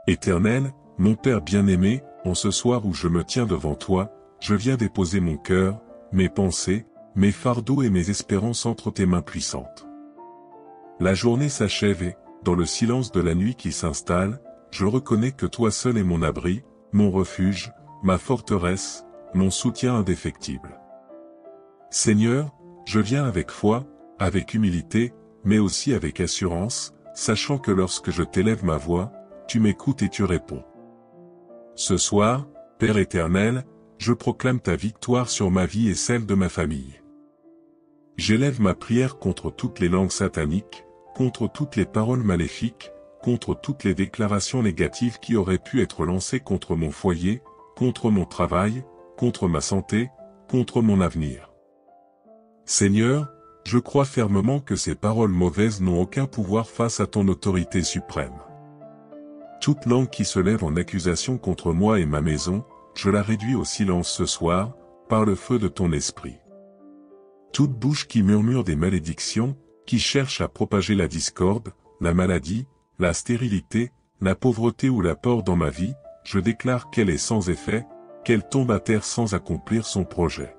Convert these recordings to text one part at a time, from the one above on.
Éternel, mon Père bien-aimé, en ce soir où je me tiens devant toi, je viens déposer mon cœur, mes pensées, mes fardeaux et mes espérances entre tes mains puissantes. La journée s'achève et, dans le silence de la nuit qui s'installe, je reconnais que toi seul es mon abri, mon refuge, ma forteresse, mon soutien indéfectible. Seigneur, je viens avec foi, avec humilité, mais aussi avec assurance, sachant que lorsque je t'élève ma voix, tu m'écoutes et tu réponds. Ce soir, Père éternel, je proclame ta victoire sur ma vie et celle de ma famille. J'élève ma prière contre toutes les langues sataniques, contre toutes les paroles maléfiques, contre toutes les déclarations négatives qui auraient pu être lancées contre mon foyer, contre mon travail, contre ma santé, contre mon avenir. Seigneur, je crois fermement que ces paroles mauvaises n'ont aucun pouvoir face à ton autorité suprême. Toute langue qui se lève en accusation contre moi et ma maison, je la réduis au silence ce soir, par le feu de ton esprit. Toute bouche qui murmure des malédictions, qui cherche à propager la discorde, la maladie, la stérilité, la pauvreté ou la peur dans ma vie, je déclare qu'elle est sans effet, qu'elle tombe à terre sans accomplir son projet.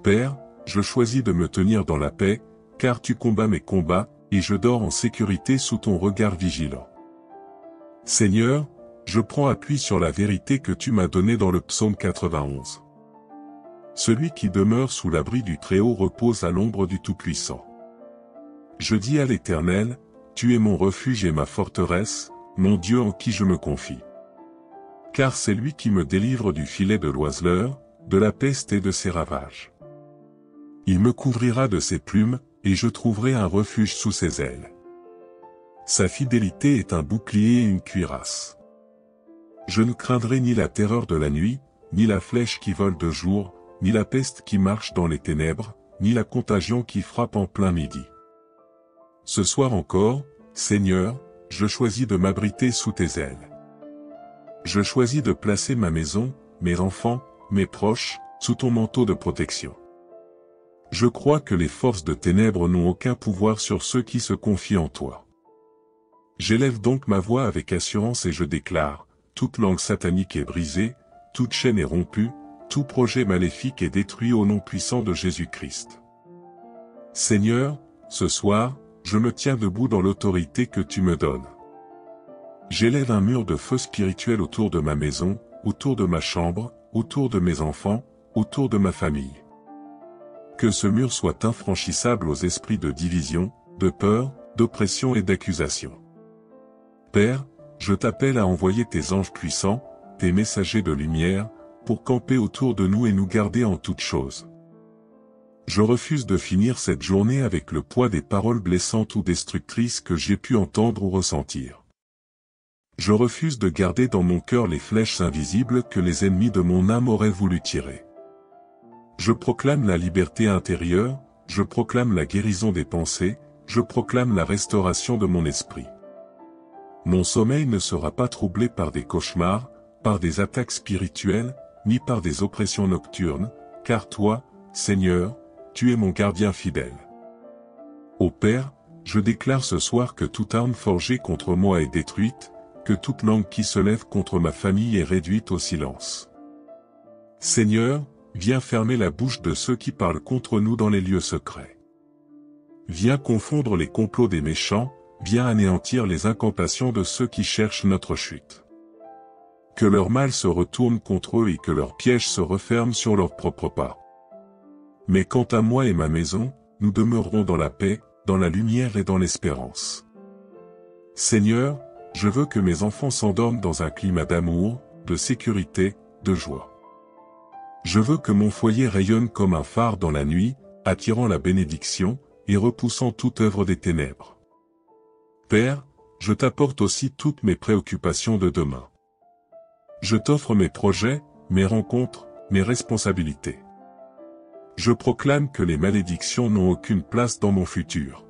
Père, je choisis de me tenir dans la paix, car tu combats mes combats, et je dors en sécurité sous ton regard vigilant. Seigneur, je prends appui sur la vérité que tu m'as donnée dans le psaume 91. Celui qui demeure sous l'abri du Très-Haut repose à l'ombre du Tout-Puissant. Je dis à l'Éternel, tu es mon refuge et ma forteresse, mon Dieu en qui je me confie. Car c'est lui qui me délivre du filet de l'oiseleur, de la peste et de ses ravages. Il me couvrira de ses plumes, et je trouverai un refuge sous ses ailes. Sa fidélité est un bouclier et une cuirasse. Je ne craindrai ni la terreur de la nuit, ni la flèche qui vole de jour, ni la peste qui marche dans les ténèbres, ni la contagion qui frappe en plein midi. Ce soir encore, Seigneur, je choisis de m'abriter sous tes ailes. Je choisis de placer ma maison, mes enfants, mes proches, sous ton manteau de protection. Je crois que les forces de ténèbres n'ont aucun pouvoir sur ceux qui se confient en toi. J'élève donc ma voix avec assurance et je déclare, toute langue satanique est brisée, toute chaîne est rompue, tout projet maléfique est détruit au nom puissant de Jésus-Christ. Seigneur, ce soir, je me tiens debout dans l'autorité que tu me donnes. J'élève un mur de feu spirituel autour de ma maison, autour de ma chambre, autour de mes enfants, autour de ma famille. Que ce mur soit infranchissable aux esprits de division, de peur, d'oppression et d'accusation. Père, je t'appelle à envoyer tes anges puissants, tes messagers de lumière, pour camper autour de nous et nous garder en toutes choses. Je refuse de finir cette journée avec le poids des paroles blessantes ou destructrices que j'ai pu entendre ou ressentir. Je refuse de garder dans mon cœur les flèches invisibles que les ennemis de mon âme auraient voulu tirer. Je proclame la liberté intérieure, je proclame la guérison des pensées, je proclame la restauration de mon esprit. Mon sommeil ne sera pas troublé par des cauchemars, par des attaques spirituelles, ni par des oppressions nocturnes, car toi, Seigneur, tu es mon gardien fidèle. Ô Père, je déclare ce soir que toute arme forgée contre moi est détruite, que toute langue qui se lève contre ma famille est réduite au silence. Seigneur, viens fermer la bouche de ceux qui parlent contre nous dans les lieux secrets. Viens confondre les complots des méchants, viens anéantir les incantations de ceux qui cherchent notre chute. Que leur mal se retourne contre eux et que leurs pièges se referment sur leurs propres pas. Mais quant à moi et ma maison, nous demeurerons dans la paix, dans la lumière et dans l'espérance. Seigneur, je veux que mes enfants s'endorment dans un climat d'amour, de sécurité, de joie. Je veux que mon foyer rayonne comme un phare dans la nuit, attirant la bénédiction, et repoussant toute œuvre des ténèbres. Père, je t'apporte aussi toutes mes préoccupations de demain. Je t'offre mes projets, mes rencontres, mes responsabilités. Je proclame que les malédictions n'ont aucune place dans mon futur.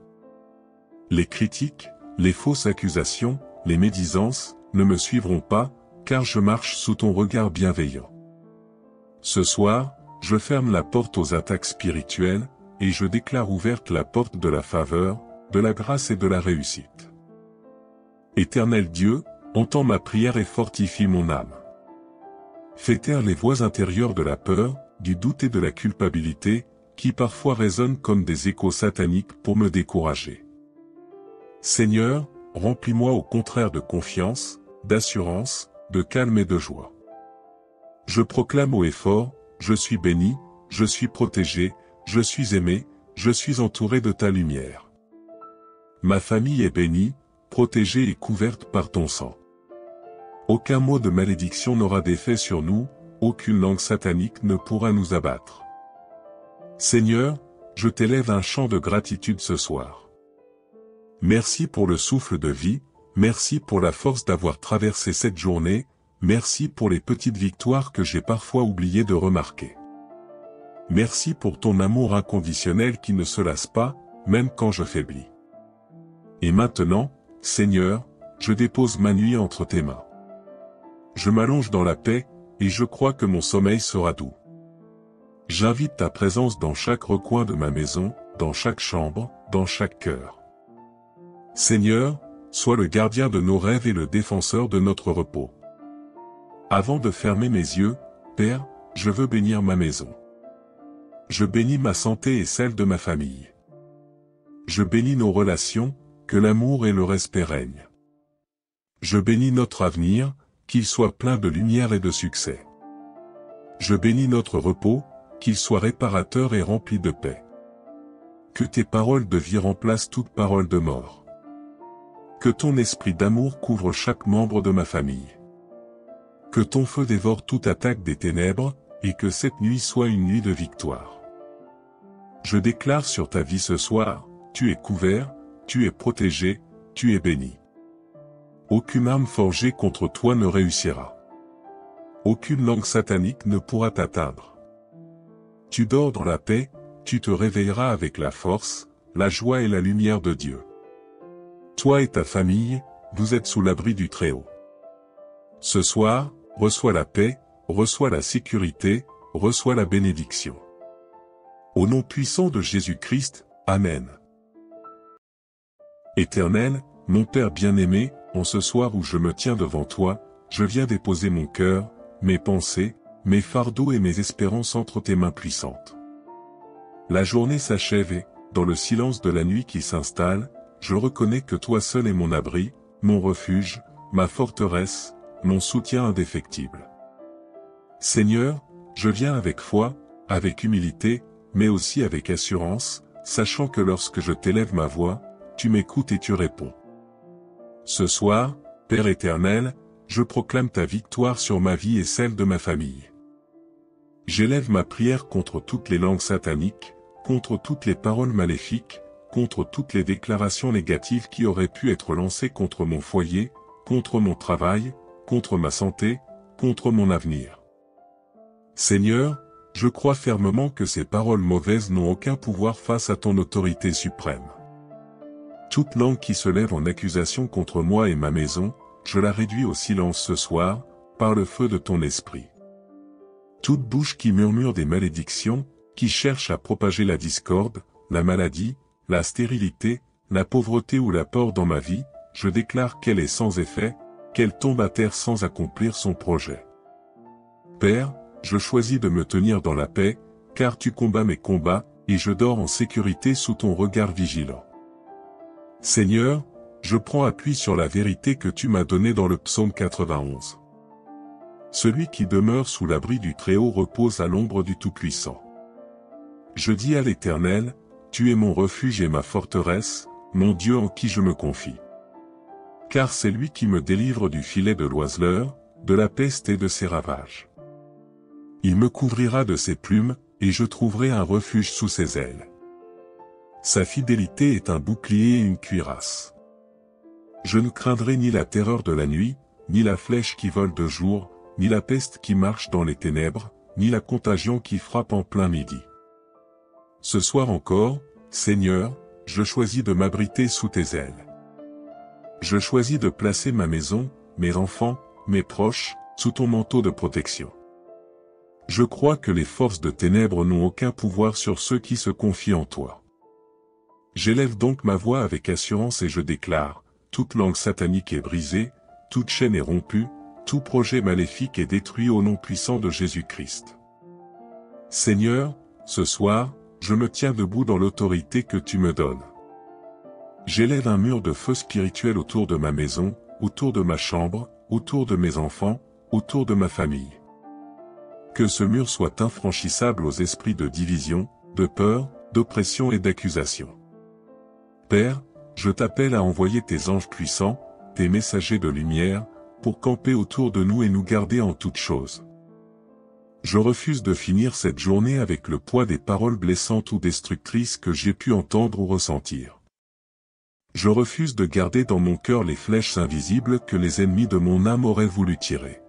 Les critiques, les fausses accusations, les médisances, ne me suivront pas, car je marche sous ton regard bienveillant. Ce soir, je ferme la porte aux attaques spirituelles, et je déclare ouverte la porte de la faveur, de la grâce et de la réussite. Éternel Dieu, Entends ma prière et fortifie mon âme. Fais taire les voix intérieures de la peur, du doute et de la culpabilité, qui parfois résonnent comme des échos sataniques pour me décourager. Seigneur, remplis-moi au contraire de confiance, d'assurance, de calme et de joie. Je proclame haut et fort, je suis béni, je suis protégé, je suis aimé, je suis entouré de ta lumière. Ma famille est bénie, protégée et couverte par ton sang. Aucun mot de malédiction n'aura d'effet sur nous, aucune langue satanique ne pourra nous abattre. Seigneur, je t'élève un chant de gratitude ce soir. Merci pour le souffle de vie, merci pour la force d'avoir traversé cette journée, merci pour les petites victoires que j'ai parfois oublié de remarquer. Merci pour ton amour inconditionnel qui ne se lasse pas, même quand je faiblis. Et maintenant, Seigneur, je dépose ma nuit entre tes mains. Je m'allonge dans la paix, et je crois que mon sommeil sera doux. J'invite ta présence dans chaque recoin de ma maison, dans chaque chambre, dans chaque cœur. Seigneur, sois le gardien de nos rêves et le défenseur de notre repos. Avant de fermer mes yeux, Père, je veux bénir ma maison. Je bénis ma santé et celle de ma famille. Je bénis nos relations, que l'amour et le respect règnent. Je bénis notre avenir, qu'il soit plein de lumière et de succès. Je bénis notre repos, qu'il soit réparateur et rempli de paix. Que tes paroles de vie remplacent toute parole de mort. Que ton esprit d'amour couvre chaque membre de ma famille. Que ton feu dévore toute attaque des ténèbres, et que cette nuit soit une nuit de victoire. Je déclare sur ta vie ce soir, tu es couvert, tu es protégé, tu es béni. Aucune arme forgée contre toi ne réussira. Aucune langue satanique ne pourra t'atteindre. Tu dors dans la paix, tu te réveilleras avec la force, la joie et la lumière de Dieu. Toi et ta famille, vous êtes sous l'abri du Très-Haut. Ce soir, reçois la paix, reçois la sécurité, reçois la bénédiction. Au nom puissant de Jésus-Christ, Amen. Éternel, mon Père bien-aimé, en ce soir où je me tiens devant toi, je viens déposer mon cœur, mes pensées, mes fardeaux et mes espérances entre tes mains puissantes. La journée s'achève et, dans le silence de la nuit qui s'installe, je reconnais que toi seul es mon abri, mon refuge, ma forteresse, mon soutien indéfectible. Seigneur, je viens avec foi, avec humilité, mais aussi avec assurance, sachant que lorsque je t'élève ma voix, tu m'écoutes et tu réponds. Ce soir, Père éternel, je proclame ta victoire sur ma vie et celle de ma famille. J'élève ma prière contre toutes les langues sataniques, contre toutes les paroles maléfiques, contre toutes les déclarations négatives qui auraient pu être lancées contre mon foyer, contre mon travail, contre ma santé, contre mon avenir. Seigneur, je crois fermement que ces paroles mauvaises n'ont aucun pouvoir face à ton autorité suprême. Toute langue qui se lève en accusation contre moi et ma maison, je la réduis au silence ce soir, par le feu de ton esprit. Toute bouche qui murmure des malédictions, qui cherche à propager la discorde, la maladie, la stérilité, la pauvreté ou la peur dans ma vie, je déclare qu'elle est sans effet, qu'elle tombe à terre sans accomplir son projet. Père, je choisis de me tenir dans la paix, car tu combats mes combats, et je dors en sécurité sous ton regard vigilant. Seigneur, je prends appui sur la vérité que tu m'as donnée dans le psaume 91. Celui qui demeure sous l'abri du Très-Haut repose à l'ombre du Tout-Puissant. Je dis à l'Éternel, tu es mon refuge et ma forteresse, mon Dieu en qui je me confie. Car c'est lui qui me délivre du filet de l'oiseleur, de la peste et de ses ravages. Il me couvrira de ses plumes, et je trouverai un refuge sous ses ailes. Sa fidélité est un bouclier et une cuirasse. Je ne craindrai ni la terreur de la nuit, ni la flèche qui vole de jour, ni la peste qui marche dans les ténèbres, ni la contagion qui frappe en plein midi. Ce soir encore, Seigneur, je choisis de m'abriter sous tes ailes. Je choisis de placer ma maison, mes enfants, mes proches, sous ton manteau de protection. Je crois que les forces de ténèbres n'ont aucun pouvoir sur ceux qui se confient en toi. J'élève donc ma voix avec assurance et je déclare, toute langue satanique est brisée, toute chaîne est rompue, tout projet maléfique est détruit au nom puissant de Jésus-Christ. Seigneur, ce soir, je me tiens debout dans l'autorité que tu me donnes. J'élève un mur de feu spirituel autour de ma maison, autour de ma chambre, autour de mes enfants, autour de ma famille. Que ce mur soit infranchissable aux esprits de division, de peur, d'oppression et d'accusation. Père, je t'appelle à envoyer tes anges puissants, tes messagers de lumière, pour camper autour de nous et nous garder en toutes choses. Je refuse de finir cette journée avec le poids des paroles blessantes ou destructrices que j'ai pu entendre ou ressentir. Je refuse de garder dans mon cœur les flèches invisibles que les ennemis de mon âme auraient voulu tirer.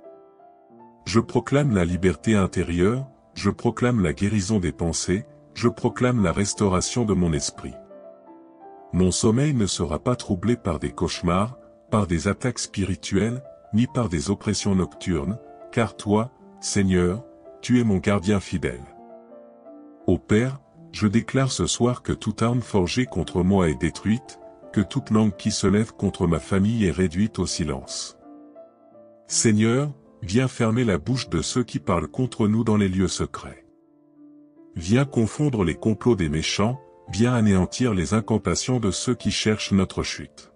Je proclame la liberté intérieure, je proclame la guérison des pensées, je proclame la restauration de mon esprit. Mon sommeil ne sera pas troublé par des cauchemars, par des attaques spirituelles, ni par des oppressions nocturnes, car toi, Seigneur, tu es mon gardien fidèle. Ô Père, je déclare ce soir que toute arme forgée contre moi est détruite, que toute langue qui se lève contre ma famille est réduite au silence. Seigneur, viens fermer la bouche de ceux qui parlent contre nous dans les lieux secrets. Viens confondre les complots des méchants, viens anéantir les incantations de ceux qui cherchent notre chute.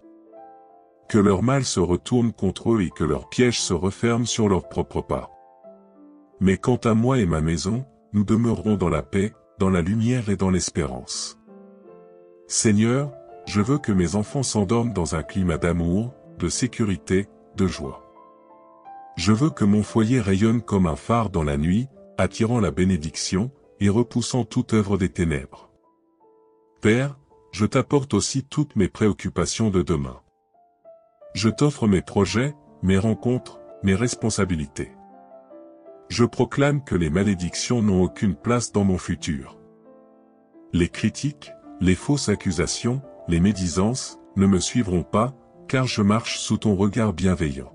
Que leur mal se retourne contre eux et que leurs pièges se referment sur leurs propres pas. Mais quant à moi et ma maison, nous demeurerons dans la paix, dans la lumière et dans l'espérance. Seigneur, je veux que mes enfants s'endorment dans un climat d'amour, de sécurité, de joie. Je veux que mon foyer rayonne comme un phare dans la nuit, attirant la bénédiction, et repoussant toute œuvre des ténèbres. Père, je t'apporte aussi toutes mes préoccupations de demain. Je t'offre mes projets, mes rencontres, mes responsabilités. Je proclame que les malédictions n'ont aucune place dans mon futur. Les critiques, les fausses accusations, les médisances, ne me suivront pas, car je marche sous ton regard bienveillant.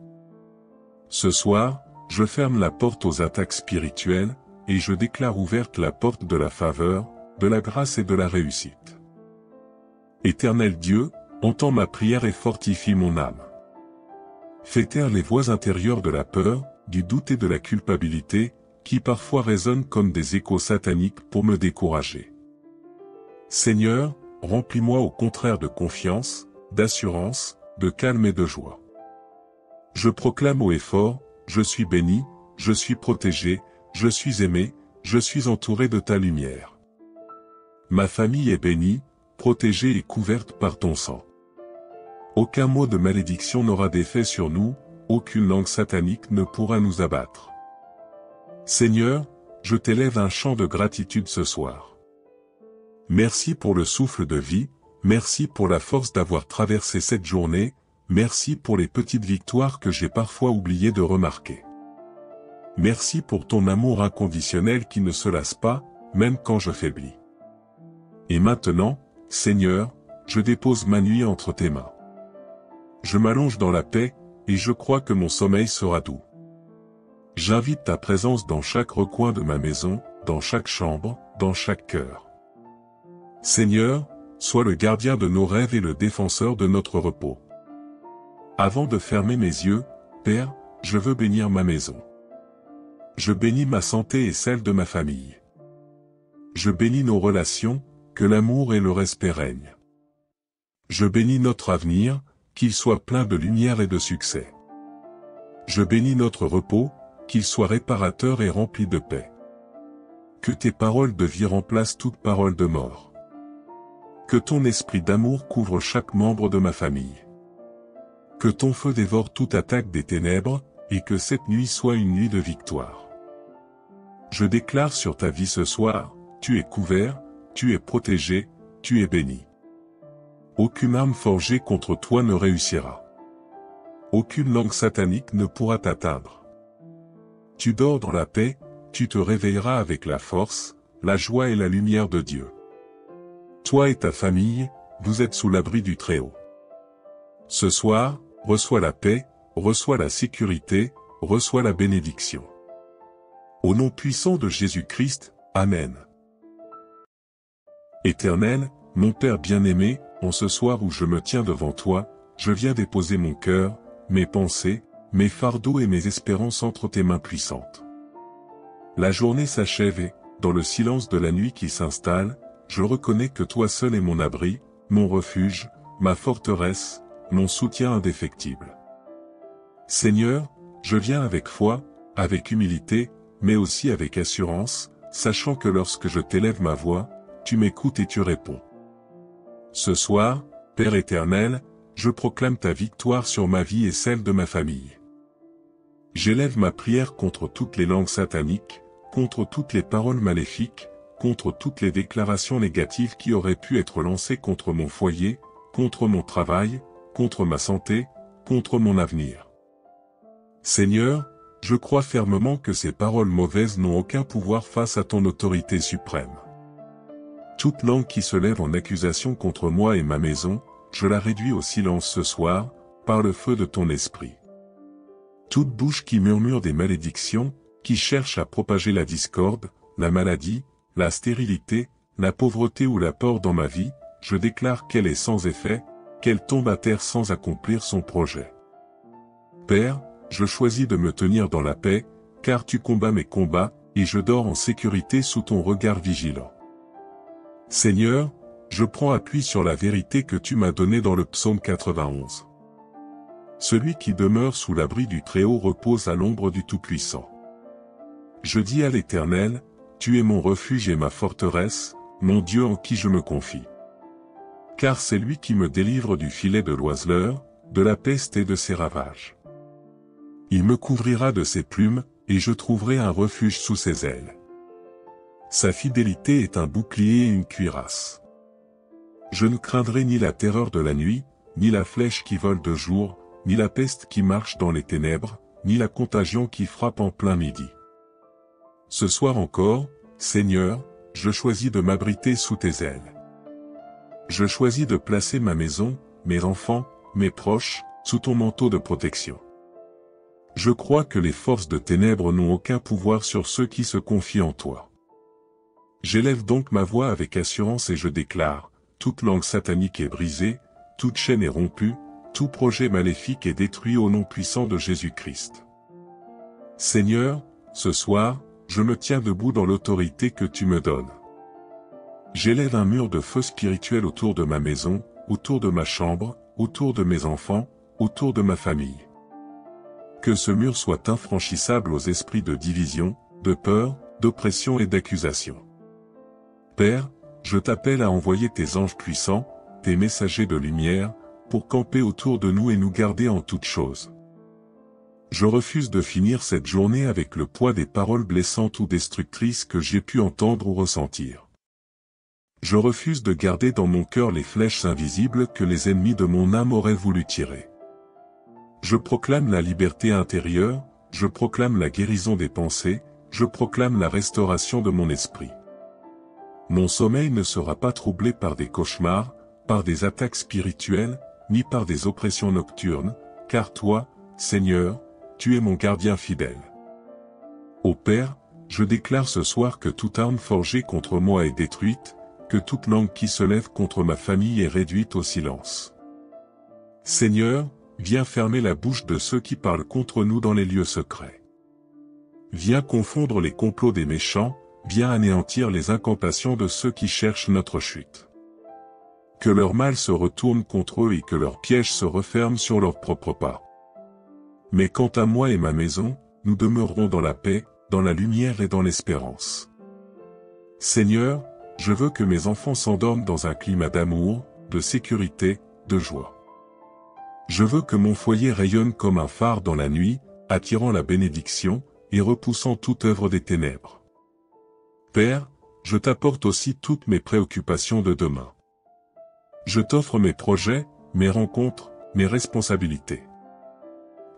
Ce soir, je ferme la porte aux attaques spirituelles, et je déclare ouverte la porte de la faveur, de la grâce et de la réussite. Éternel Dieu, entends ma prière et fortifie mon âme. Fais taire les voix intérieures de la peur, du doute et de la culpabilité, qui parfois résonnent comme des échos sataniques pour me décourager. Seigneur, remplis-moi au contraire de confiance, d'assurance, de calme et de joie. Je proclame haut et fort, je suis béni, je suis protégé, je suis aimé, je suis entouré de ta lumière. Ma famille est bénie, protégée et couverte par ton sang. Aucun mot de malédiction n'aura d'effet sur nous, aucune langue satanique ne pourra nous abattre. Seigneur, je t'élève un chant de gratitude ce soir. Merci pour le souffle de vie, merci pour la force d'avoir traversé cette journée, merci pour les petites victoires que j'ai parfois oublié de remarquer. Merci pour ton amour inconditionnel qui ne se lasse pas, même quand je faiblis. Et maintenant, Seigneur, je dépose ma nuit entre tes mains. Je m'allonge dans la paix, et je crois que mon sommeil sera doux. J'invite ta présence dans chaque recoin de ma maison, dans chaque chambre, dans chaque cœur. Seigneur, sois le gardien de nos rêves et le défenseur de notre repos. Avant de fermer mes yeux, Père, je veux bénir ma maison. Je bénis ma santé et celle de ma famille. Je bénis nos relations, que l'amour et le respect règnent. Je bénis notre avenir, qu'il soit plein de lumière et de succès. Je bénis notre repos, qu'il soit réparateur et rempli de paix. Que tes paroles de vie remplacent toute parole de mort. Que ton esprit d'amour couvre chaque membre de ma famille. Que ton feu dévore toute attaque des ténèbres, et que cette nuit soit une nuit de victoire. Je déclare sur ta vie ce soir, tu es couvert, tu es protégé, tu es béni. Aucune arme forgée contre toi ne réussira. Aucune langue satanique ne pourra t'atteindre. Tu dors dans la paix, tu te réveilleras avec la force, la joie et la lumière de Dieu. Toi et ta famille, vous êtes sous l'abri du Très-Haut. Ce soir, reçois la paix, reçois la sécurité, reçois la bénédiction. Au nom puissant de Jésus-Christ, Amen. Éternel, mon Père bien-aimé, en ce soir où je me tiens devant toi, je viens déposer mon cœur, mes pensées, mes fardeaux et mes espérances entre tes mains puissantes. La journée s'achève et, dans le silence de la nuit qui s'installe, je reconnais que toi seul es mon abri, mon refuge, ma forteresse, mon soutien indéfectible. Seigneur, je viens avec foi, avec humilité, mais aussi avec assurance, sachant que lorsque je t'élève ma voix, tu m'écoutes et tu réponds. Ce soir, Père éternel, je proclame ta victoire sur ma vie et celle de ma famille. J'élève ma prière contre toutes les langues sataniques, contre toutes les paroles maléfiques, contre toutes les déclarations négatives qui auraient pu être lancées contre mon foyer, contre mon travail, contre ma santé, contre mon avenir. Seigneur, je crois fermement que ces paroles mauvaises n'ont aucun pouvoir face à ton autorité suprême. Toute langue qui se lève en accusation contre moi et ma maison, je la réduis au silence ce soir, par le feu de ton esprit. Toute bouche qui murmure des malédictions, qui cherche à propager la discorde, la maladie, la stérilité, la pauvreté ou la peur dans ma vie, je déclare qu'elle est sans effet, qu'elle tombe à terre sans accomplir son projet. Père, je choisis de me tenir dans la paix, car tu combats mes combats, et je dors en sécurité sous ton regard vigilant. Seigneur, je prends appui sur la vérité que tu m'as donnée dans le psaume 91. Celui qui demeure sous l'abri du Très-Haut repose à l'ombre du Tout-Puissant. Je dis à l'Éternel, tu es mon refuge et ma forteresse, mon Dieu en qui je me confie. Car c'est lui qui me délivre du filet de l'oiseleur, de la peste et de ses ravages. Il me couvrira de ses plumes, et je trouverai un refuge sous ses ailes. Sa fidélité est un bouclier et une cuirasse. Je ne craindrai ni la terreur de la nuit, ni la flèche qui vole de jour, ni la peste qui marche dans les ténèbres, ni la contagion qui frappe en plein midi. Ce soir encore, Seigneur, je choisis de m'abriter sous tes ailes. Je choisis de placer ma maison, mes enfants, mes proches, sous ton manteau de protection. Je crois que les forces de ténèbres n'ont aucun pouvoir sur ceux qui se confient en toi. J'élève donc ma voix avec assurance et je déclare, toute langue satanique est brisée, toute chaîne est rompue, tout projet maléfique est détruit au nom puissant de Jésus-Christ. Seigneur, ce soir, je me tiens debout dans l'autorité que tu me donnes. J'élève un mur de feu spirituel autour de ma maison, autour de ma chambre, autour de mes enfants, autour de ma famille. Que ce mur soit infranchissable aux esprits de division, de peur, d'oppression et d'accusation. Père, je t'appelle à envoyer tes anges puissants, tes messagers de lumière, pour camper autour de nous et nous garder en toutes choses. Je refuse de finir cette journée avec le poids des paroles blessantes ou destructrices que j'ai pu entendre ou ressentir. Je refuse de garder dans mon cœur les flèches invisibles que les ennemis de mon âme auraient voulu tirer. Je proclame la liberté intérieure, je proclame la guérison des pensées, je proclame la restauration de mon esprit. Mon sommeil ne sera pas troublé par des cauchemars, par des attaques spirituelles, ni par des oppressions nocturnes, car toi, Seigneur, tu es mon gardien fidèle. Ô Père, je déclare ce soir que toute arme forgée contre moi est détruite, que toute langue qui se lève contre ma famille est réduite au silence. Seigneur, viens fermer la bouche de ceux qui parlent contre nous dans les lieux secrets. Viens confondre les complots des méchants, viens anéantir les incantations de ceux qui cherchent notre chute. Que leur mal se retourne contre eux et que leurs pièges se referment sur leurs propres pas. Mais quant à moi et ma maison, nous demeurerons dans la paix, dans la lumière et dans l'espérance. Seigneur, je veux que mes enfants s'endorment dans un climat d'amour, de sécurité, de joie. Je veux que mon foyer rayonne comme un phare dans la nuit, attirant la bénédiction, et repoussant toute œuvre des ténèbres. Père, je t'apporte aussi toutes mes préoccupations de demain. Je t'offre mes projets, mes rencontres, mes responsabilités.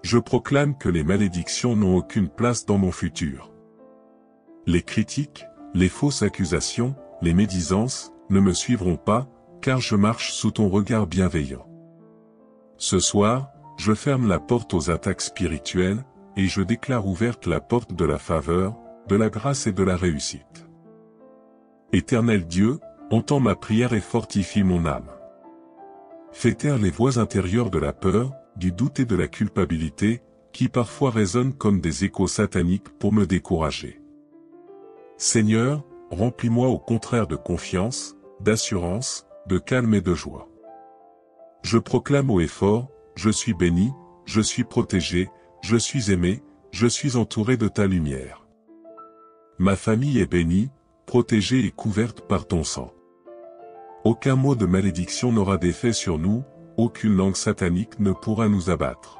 Je proclame que les malédictions n'ont aucune place dans mon futur. Les critiques, les fausses accusations, les médisances, ne me suivront pas, car je marche sous ton regard bienveillant. Ce soir, je ferme la porte aux attaques spirituelles, et je déclare ouverte la porte de la faveur, de la grâce et de la réussite. Éternel Dieu, entends ma prière et fortifie mon âme. Fais taire les voix intérieures de la peur, du doute et de la culpabilité, qui parfois résonnent comme des échos sataniques pour me décourager. Seigneur, remplis-moi au contraire de confiance, d'assurance, de calme et de joie. Je proclame haut et fort, je suis béni, je suis protégé, je suis aimé, je suis entouré de ta lumière. Ma famille est bénie, protégée et couverte par ton sang. Aucun mot de malédiction n'aura d'effet sur nous, aucune langue satanique ne pourra nous abattre.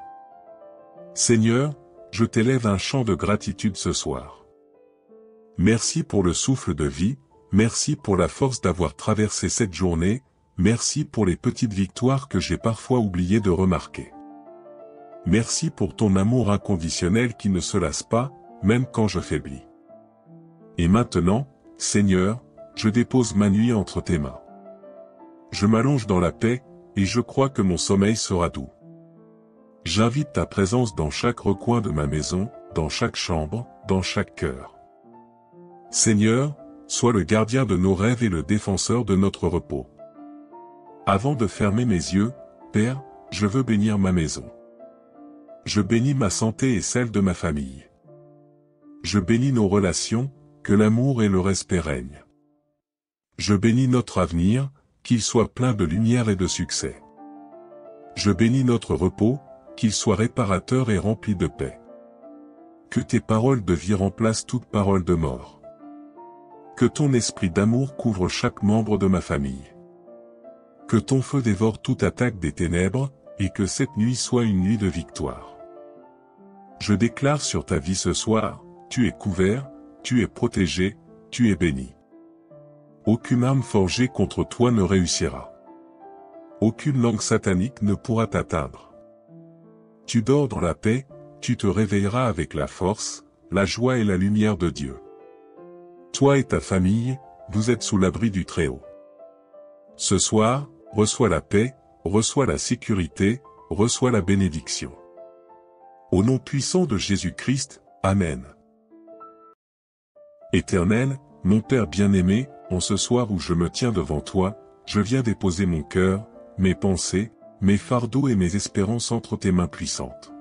Seigneur, je t'élève un chant de gratitude ce soir. Merci pour le souffle de vie, merci pour la force d'avoir traversé cette journée, merci pour les petites victoires que j'ai parfois oublié de remarquer. Merci pour ton amour inconditionnel qui ne se lasse pas, même quand je faiblis. Et maintenant, Seigneur, je dépose ma nuit entre tes mains. Je m'allonge dans la paix, et je crois que mon sommeil sera doux. J'invite ta présence dans chaque recoin de ma maison, dans chaque chambre, dans chaque cœur. Seigneur, sois le gardien de nos rêves et le défenseur de notre repos. Avant de fermer mes yeux, Père, je veux bénir ma maison. Je bénis ma santé et celle de ma famille. Je bénis nos relations, que l'amour et le respect règnent. Je bénis notre avenir, qu'il soit plein de lumière et de succès. Je bénis notre repos, qu'il soit réparateur et rempli de paix. Que tes paroles de vie remplacent toute parole de mort. Que ton esprit d'amour couvre chaque membre de ma famille. Que ton feu dévore toute attaque des ténèbres, et que cette nuit soit une nuit de victoire. Je déclare sur ta vie ce soir, tu es couvert, tu es protégé, tu es béni. Aucune arme forgée contre toi ne réussira. Aucune langue satanique ne pourra t'atteindre. Tu dors dans la paix, tu te réveilleras avec la force, la joie et la lumière de Dieu. Toi et ta famille, vous êtes sous l'abri du Très-Haut. Ce soir, reçois la paix, reçois la sécurité, reçois la bénédiction. Au nom puissant de Jésus-Christ, Amen. Éternel, mon Père bien-aimé, en ce soir où je me tiens devant toi, je viens déposer mon cœur, mes pensées, mes fardeaux et mes espérances entre tes mains puissantes.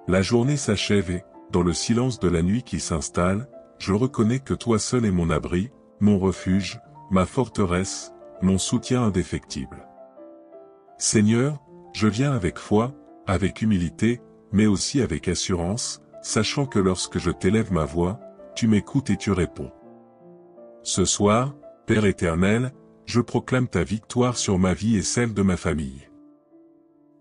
La journée s'achève et, dans le silence de la nuit qui s'installe, je reconnais que toi seul es mon abri, mon refuge, ma forteresse, mon soutien indéfectible. Seigneur, je viens avec foi, avec humilité, mais aussi avec assurance, sachant que lorsque je t'élève ma voix, tu m'écoutes et tu réponds. Ce soir, Père éternel, je proclame ta victoire sur ma vie et celle de ma famille.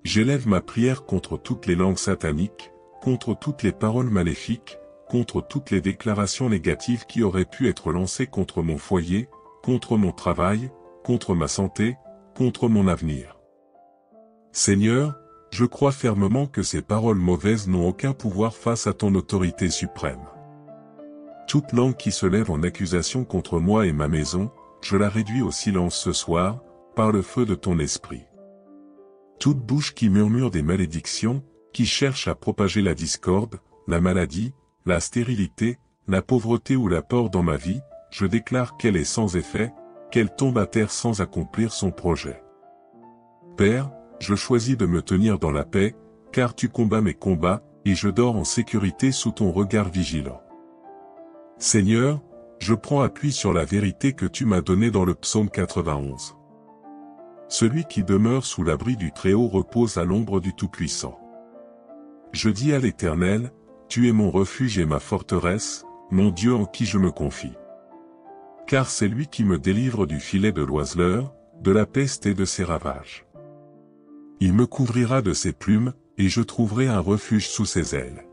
J'élève ma prière contre toutes les langues sataniques, contre toutes les paroles maléfiques, contre toutes les déclarations négatives qui auraient pu être lancées contre mon foyer, contre mon travail, contre ma santé, contre mon avenir. Seigneur, je crois fermement que ces paroles mauvaises n'ont aucun pouvoir face à ton autorité suprême. Toute langue qui se lève en accusation contre moi et ma maison, je la réduis au silence ce soir, par le feu de ton esprit. Toute bouche qui murmure des malédictions, qui cherche à propager la discorde, la maladie, la stérilité, la pauvreté ou la peur dans ma vie, je déclare qu'elle est sans effet, qu'elle tombe à terre sans accomplir son projet. Père, je choisis de me tenir dans la paix, car tu combats mes combats, et je dors en sécurité sous ton regard vigilant. Seigneur, je prends appui sur la vérité que tu m'as donnée dans le psaume 91. Celui qui demeure sous l'abri du Très-Haut repose à l'ombre du Tout-Puissant. Je dis à l'Éternel, tu es mon refuge et ma forteresse, mon Dieu en qui je me confie. Car c'est lui qui me délivre du filet de l'oiseleur, de la peste et de ses ravages. Il me couvrira de ses plumes, et je trouverai un refuge sous ses ailes.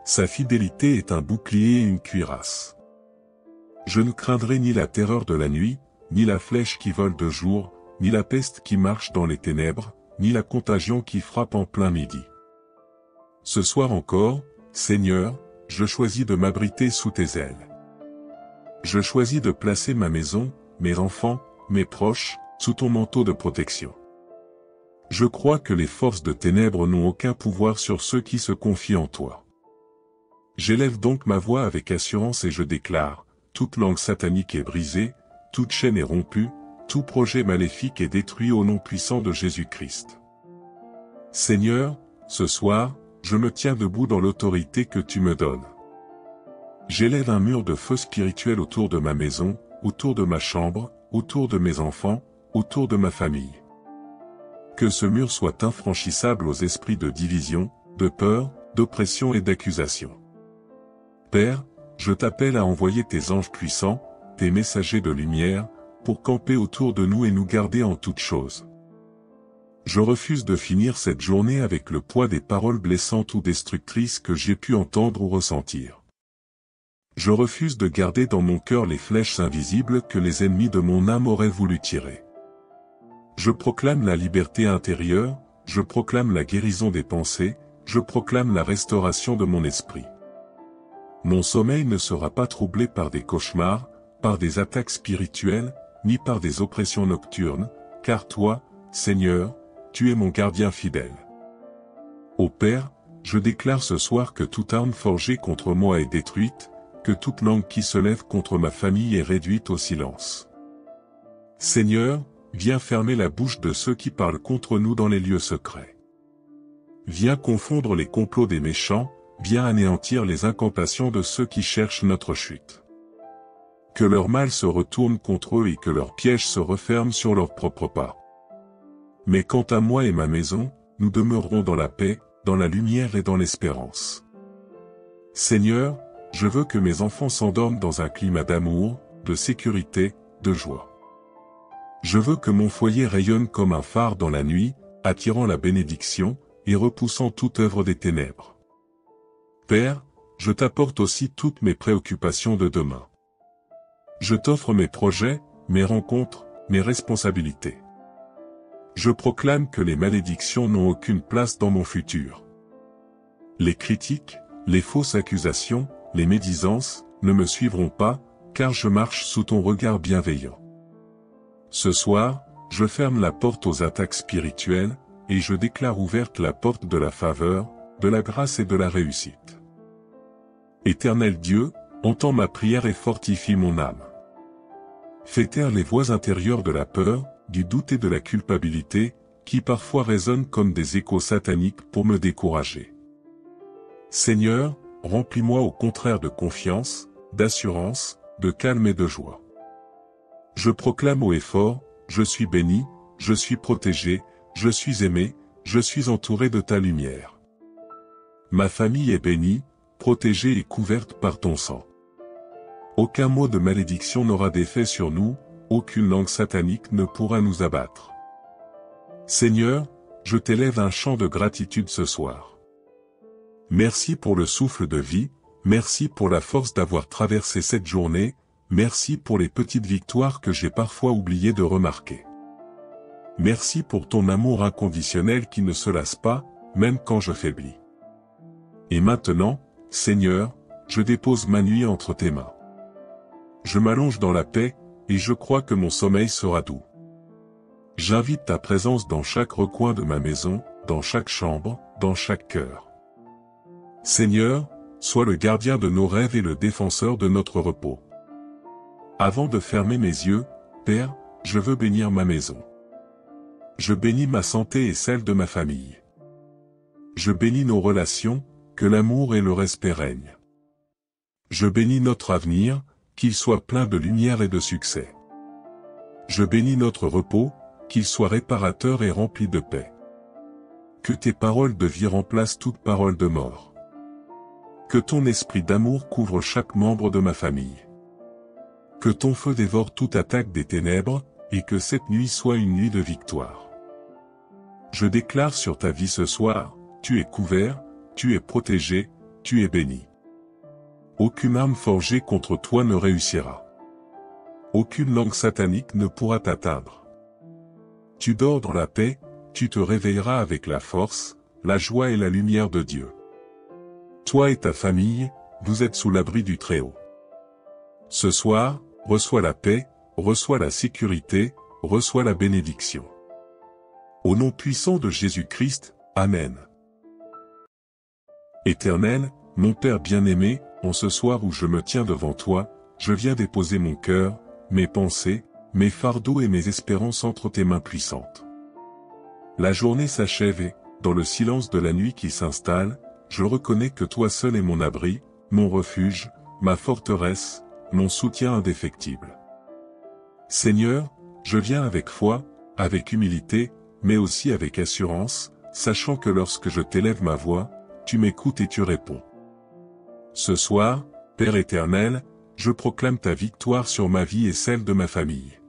Sa fidélité est un bouclier et une cuirasse. Je ne craindrai ni la terreur de la nuit, ni la flèche qui vole de jour, ni la peste qui marche dans les ténèbres, ni la contagion qui frappe en plein midi. Ce soir encore, Seigneur, je choisis de m'abriter sous tes ailes. Je choisis de placer ma maison, mes enfants, mes proches, sous ton manteau de protection. Je crois que les forces de ténèbres n'ont aucun pouvoir sur ceux qui se confient en toi. J'élève donc ma voix avec assurance et je déclare, toute langue satanique est brisée, toute chaîne est rompue, tout projet maléfique est détruit au nom puissant de Jésus-Christ. Seigneur, ce soir, je me tiens debout dans l'autorité que tu me donnes. J'élève un mur de feu spirituel autour de ma maison, autour de ma chambre, autour de mes enfants, autour de ma famille. Que ce mur soit infranchissable aux esprits de division, de peur, d'oppression et d'accusation. Père, je t'appelle à envoyer tes anges puissants, tes messagers de lumière, pour camper autour de nous et nous garder en toutes choses. Je refuse de finir cette journée avec le poids des paroles blessantes ou destructrices que j'ai pu entendre ou ressentir. Je refuse de garder dans mon cœur les flèches invisibles que les ennemis de mon âme auraient voulu tirer. Je proclame la liberté intérieure, je proclame la guérison des pensées, je proclame la restauration de mon esprit. Mon sommeil ne sera pas troublé par des cauchemars, par des attaques spirituelles, ni par des oppressions nocturnes, car toi, Seigneur, tu es mon gardien fidèle. Ô Père, je déclare ce soir que toute arme forgée contre moi est détruite, que toute langue qui se lève contre ma famille est réduite au silence. Seigneur, viens fermer la bouche de ceux qui parlent contre nous dans les lieux secrets. Viens confondre les complots des méchants, viens anéantir les incantations de ceux qui cherchent notre chute. Que leur mal se retourne contre eux et que leurs pièges se referment sur leurs propres pas. Mais quant à moi et ma maison, nous demeurerons dans la paix, dans la lumière et dans l'espérance. Seigneur, je veux que mes enfants s'endorment dans un climat d'amour, de sécurité, de joie. Je veux que mon foyer rayonne comme un phare dans la nuit, attirant la bénédiction, et repoussant toute œuvre des ténèbres. Père, je t'apporte aussi toutes mes préoccupations de demain. Je t'offre mes projets, mes rencontres, mes responsabilités. Je proclame que les malédictions n'ont aucune place dans mon futur. Les critiques, les fausses accusations, les médisances, ne me suivront pas, car je marche sous ton regard bienveillant. Ce soir, je ferme la porte aux attaques spirituelles, et je déclare ouverte la porte de la faveur, de la grâce et de la réussite. Éternel Dieu, entends ma prière et fortifie mon âme. Fais taire les voix intérieures de la peur, du doute et de la culpabilité, qui parfois résonnent comme des échos sataniques pour me décourager. Seigneur, remplis-moi au contraire de confiance, d'assurance, de calme et de joie. Je proclame haut et fort, je suis béni, je suis protégé, je suis aimé, je suis entouré de ta lumière. Ma famille est bénie, protégée et couverte par ton sang. Aucun mot de malédiction n'aura d'effet sur nous, aucune langue satanique ne pourra nous abattre. Seigneur, je t'élève un chant de gratitude ce soir. Merci pour le souffle de vie, merci pour la force d'avoir traversé cette journée, merci pour les petites victoires que j'ai parfois oublié de remarquer. Merci pour ton amour inconditionnel qui ne se lasse pas, même quand je faiblis. Et maintenant, Seigneur, je dépose ma nuit entre tes mains. Je m'allonge dans la paix, et je crois que mon sommeil sera doux. J'invite ta présence dans chaque recoin de ma maison, dans chaque chambre, dans chaque cœur. Seigneur, sois le gardien de nos rêves et le défenseur de notre repos. Avant de fermer mes yeux, Père, je veux bénir ma maison. Je bénis ma santé et celle de ma famille. Je bénis nos relations, que l'amour et le respect règnent. Je bénis notre avenir, qu'il soit plein de lumière et de succès. Je bénis notre repos, qu'il soit réparateur et rempli de paix. Que tes paroles de vie remplacent toute parole de mort. Que ton esprit d'amour couvre chaque membre de ma famille. Que ton feu dévore toute attaque des ténèbres, et que cette nuit soit une nuit de victoire. Je déclare sur ta vie ce soir, tu es couvert, tu es protégé, tu es béni. Aucune arme forgée contre toi ne réussira. Aucune langue satanique ne pourra t'atteindre. Tu dors dans la paix, tu te réveilleras avec la force, la joie et la lumière de Dieu. Toi et ta famille, vous êtes sous l'abri du Très-Haut. Ce soir, reçois la paix, reçois la sécurité, reçois la bénédiction. Au nom puissant de Jésus-Christ, Amen. Éternel, mon Père bien-aimé, en ce soir où je me tiens devant toi, je viens déposer mon cœur, mes pensées, mes fardeaux et mes espérances entre tes mains puissantes. La journée s'achève et, dans le silence de la nuit qui s'installe, je reconnais que toi seul es mon abri, mon refuge, ma forteresse, mon soutien indéfectible. Seigneur, je viens avec foi, avec humilité, mais aussi avec assurance, sachant que lorsque je t'élève ma voix, tu m'écoutes et tu réponds. Ce soir, Père éternel, je proclame ta victoire sur ma vie et celle de ma famille.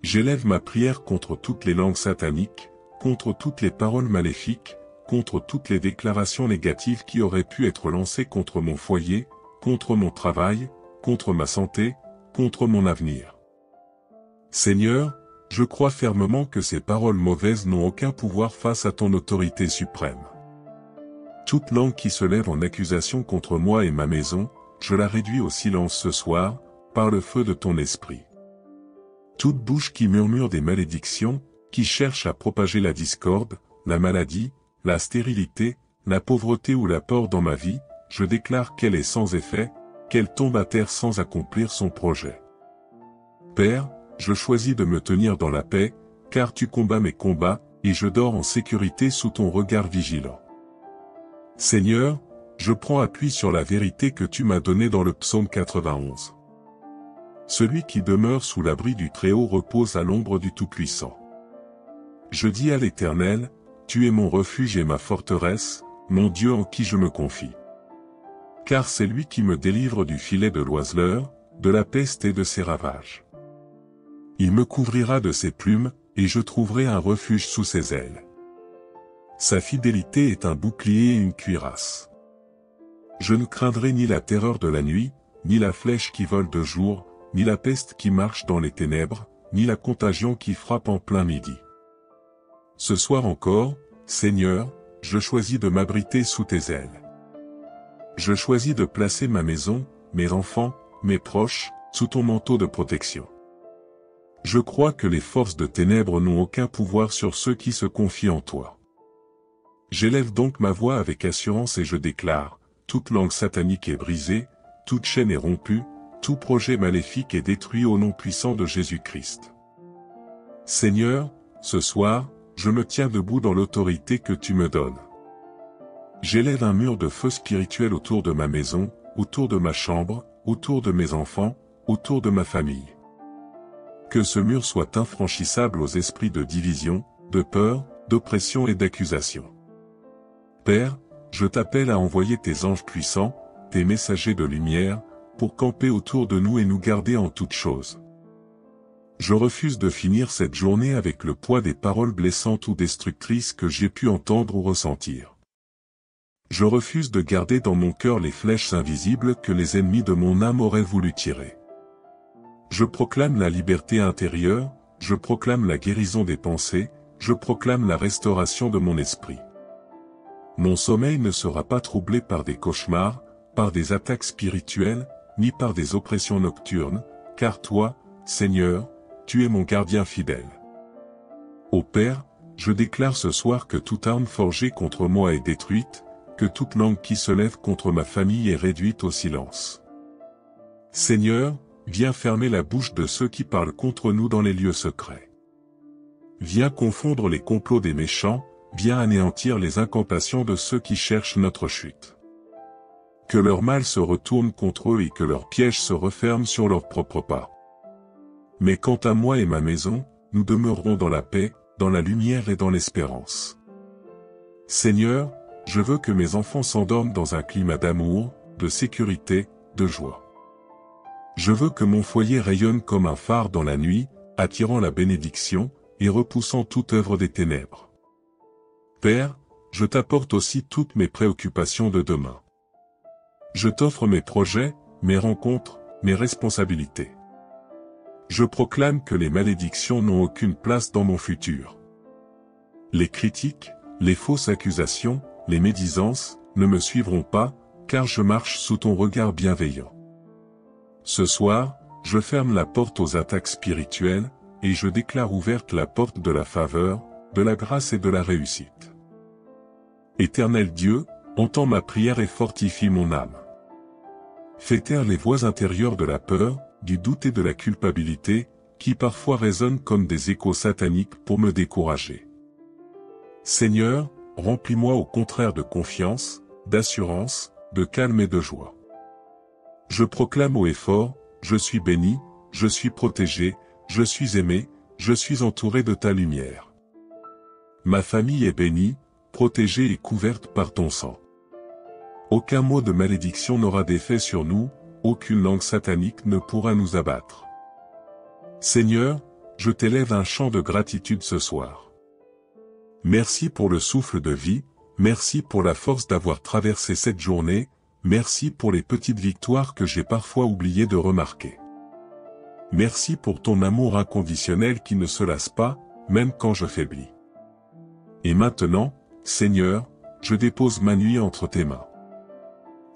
J'élève ma prière contre toutes les langues sataniques, contre toutes les paroles maléfiques, contre toutes les déclarations négatives qui auraient pu être lancées contre mon foyer, contre mon travail, contre ma santé, contre mon avenir. Seigneur, je crois fermement que ces paroles mauvaises n'ont aucun pouvoir face à ton autorité suprême. Toute langue qui se lève en accusation contre moi et ma maison, je la réduis au silence ce soir, par le feu de ton esprit. Toute bouche qui murmure des malédictions, qui cherche à propager la discorde, la maladie, la stérilité, la pauvreté ou la peur dans ma vie, je déclare qu'elle est sans effet, qu'elle tombe à terre sans accomplir son projet. Père, je choisis de me tenir dans la paix, car tu combats mes combats, et je dors en sécurité sous ton regard vigilant. Seigneur, je prends appui sur la vérité que tu m'as donnée dans le psaume 91. Celui qui demeure sous l'abri du Très-Haut repose à l'ombre du Tout-Puissant. Je dis à l'Éternel, tu es mon refuge et ma forteresse, mon Dieu en qui je me confie. Car c'est lui qui me délivre du filet de l'oiseleur, de la peste et de ses ravages. Il me couvrira de ses plumes, et je trouverai un refuge sous ses ailes. Sa fidélité est un bouclier et une cuirasse. Je ne craindrai ni la terreur de la nuit, ni la flèche qui vole de jour, ni la peste qui marche dans les ténèbres, ni la contagion qui frappe en plein midi. Ce soir encore, Seigneur, je choisis de m'abriter sous tes ailes. Je choisis de placer ma maison, mes enfants, mes proches, sous ton manteau de protection. Je crois que les forces de ténèbres n'ont aucun pouvoir sur ceux qui se confient en toi. J'élève donc ma voix avec assurance et je déclare, toute langue satanique est brisée, toute chaîne est rompue, tout projet maléfique est détruit au nom puissant de Jésus-Christ. Seigneur, ce soir, je me tiens debout dans l'autorité que tu me donnes. J'élève un mur de feu spirituel autour de ma maison, autour de ma chambre, autour de mes enfants, autour de ma famille. Que ce mur soit infranchissable aux esprits de division, de peur, d'oppression et d'accusation. Père, je t'appelle à envoyer tes anges puissants, tes messagers de lumière, pour camper autour de nous et nous garder en toutes choses. Je refuse de finir cette journée avec le poids des paroles blessantes ou destructrices que j'ai pu entendre ou ressentir. Je refuse de garder dans mon cœur les flèches invisibles que les ennemis de mon âme auraient voulu tirer. Je proclame la liberté intérieure, je proclame la guérison des pensées, je proclame la restauration de mon esprit. Mon sommeil ne sera pas troublé par des cauchemars, par des attaques spirituelles, ni par des oppressions nocturnes, car toi, Seigneur, tu es mon gardien fidèle. Ô Père, je déclare ce soir que toute arme forgée contre moi est détruite, que toute langue qui se lève contre ma famille est réduite au silence. Seigneur, viens fermer la bouche de ceux qui parlent contre nous dans les lieux secrets. Viens confondre les complots des méchants, viens anéantir les incantations de ceux qui cherchent notre chute. Que leur mal se retourne contre eux et que leurs pièges se referment sur leurs propres pas. Mais quant à moi et ma maison, nous demeurerons dans la paix, dans la lumière et dans l'espérance. Seigneur, je veux que mes enfants s'endorment dans un climat d'amour, de sécurité, de joie. Je veux que mon foyer rayonne comme un phare dans la nuit, attirant la bénédiction, et repoussant toute œuvre des ténèbres. Père, je t'apporte aussi toutes mes préoccupations de demain. Je t'offre mes projets, mes rencontres, mes responsabilités. Je proclame que les malédictions n'ont aucune place dans mon futur. Les critiques, les fausses accusations, les médisances, ne me suivront pas, car je marche sous ton regard bienveillant. Ce soir, je ferme la porte aux attaques spirituelles, et je déclare ouverte la porte de la faveur, de la grâce et de la réussite. Éternel Dieu, entends ma prière et fortifie mon âme. Fais taire les voix intérieures de la peur, du doute et de la culpabilité, qui parfois résonnent comme des échos sataniques pour me décourager. Seigneur, remplis-moi au contraire de confiance, d'assurance, de calme et de joie. Je proclame haut et fort, je suis béni, je suis protégé, je suis aimé, je suis entouré de ta lumière. Ma famille est bénie, protégée et couverte par ton sang. Aucun mot de malédiction n'aura d'effet sur nous, aucune langue satanique ne pourra nous abattre. Seigneur, je t'élève un chant de gratitude ce soir. Merci pour le souffle de vie, merci pour la force d'avoir traversé cette journée, merci pour les petites victoires que j'ai parfois oublié de remarquer. Merci pour ton amour inconditionnel qui ne se lasse pas, même quand je faiblis. Et maintenant, Seigneur, je dépose ma nuit entre tes mains.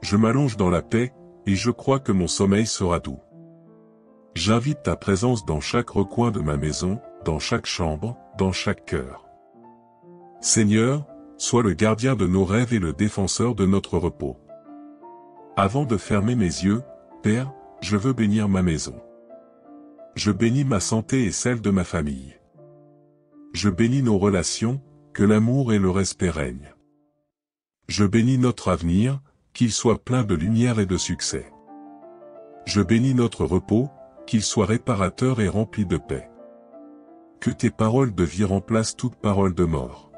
Je m'allonge dans la paix, et je crois que mon sommeil sera doux. J'invite ta présence dans chaque recoin de ma maison, dans chaque chambre, dans chaque cœur. Seigneur, sois le gardien de nos rêves et le défenseur de notre repos. Avant de fermer mes yeux, Père, je veux bénir ma maison. Je bénis ma santé et celle de ma famille. Je bénis nos relations, que l'amour et le respect règnent. Je bénis notre avenir, qu'il soit plein de lumière et de succès. Je bénis notre repos, qu'il soit réparateur et rempli de paix. Que tes paroles de vie remplacent toute parole de mort.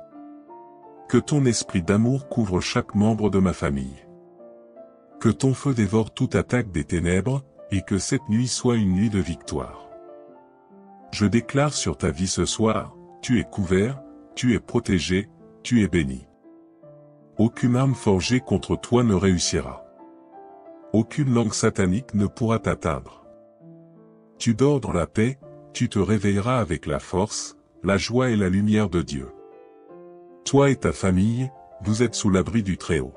Que ton esprit d'amour couvre chaque membre de ma famille. Que ton feu dévore toute attaque des ténèbres, et que cette nuit soit une nuit de victoire. Je déclare sur ta vie ce soir, tu es couvert, tu es protégé, tu es béni. Aucune arme forgée contre toi ne réussira. Aucune langue satanique ne pourra t'atteindre. Tu dors dans la paix, tu te réveilleras avec la force, la joie et la lumière de Dieu. Toi et ta famille, vous êtes sous l'abri du Très-Haut.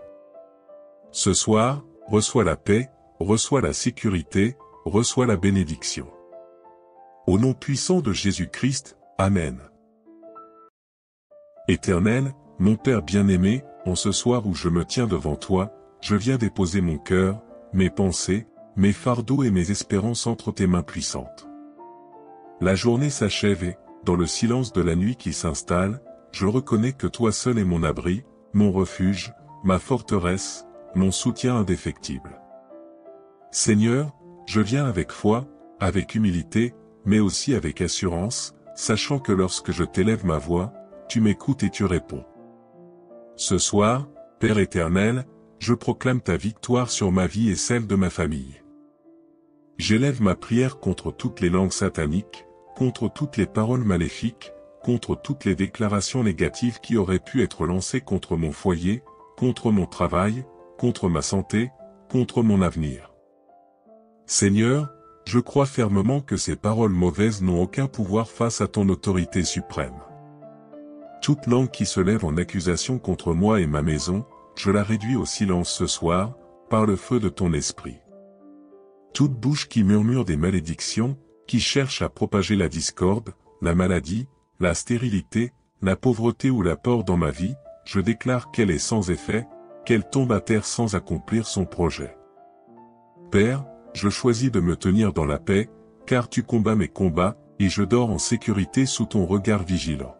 Ce soir, reçois la paix, reçois la sécurité, reçois la bénédiction. Au nom puissant de Jésus-Christ, Amen. Éternel, mon Père bien-aimé, en ce soir où je me tiens devant toi, je viens déposer mon cœur, mes pensées, mes fardeaux et mes espérances entre tes mains puissantes. La journée s'achève et, dans le silence de la nuit qui s'installe, je reconnais que toi seul es mon abri, mon refuge, ma forteresse, mon soutien indéfectible. Seigneur, je viens avec foi, avec humilité, mais aussi avec assurance, sachant que lorsque je t'élève ma voix, tu m'écoutes et tu réponds. Ce soir, Père éternel, je proclame ta victoire sur ma vie et celle de ma famille. J'élève ma prière contre toutes les langues sataniques, contre toutes les paroles maléfiques, contre toutes les déclarations négatives qui auraient pu être lancées contre mon foyer, contre mon travail, contre ma santé, contre mon avenir. Seigneur, je crois fermement que ces paroles mauvaises n'ont aucun pouvoir face à ton autorité suprême. Toute langue qui se lève en accusation contre moi et ma maison, je la réduis au silence ce soir, par le feu de ton esprit. Toute bouche qui murmure des malédictions, qui cherche à propager la discorde, la maladie, la stérilité, la pauvreté ou la peur dans ma vie, je déclare qu'elle est sans effet, qu'elle tombe à terre sans accomplir son projet. Père, je choisis de me tenir dans la paix, car tu combats mes combats, et je dors en sécurité sous ton regard vigilant.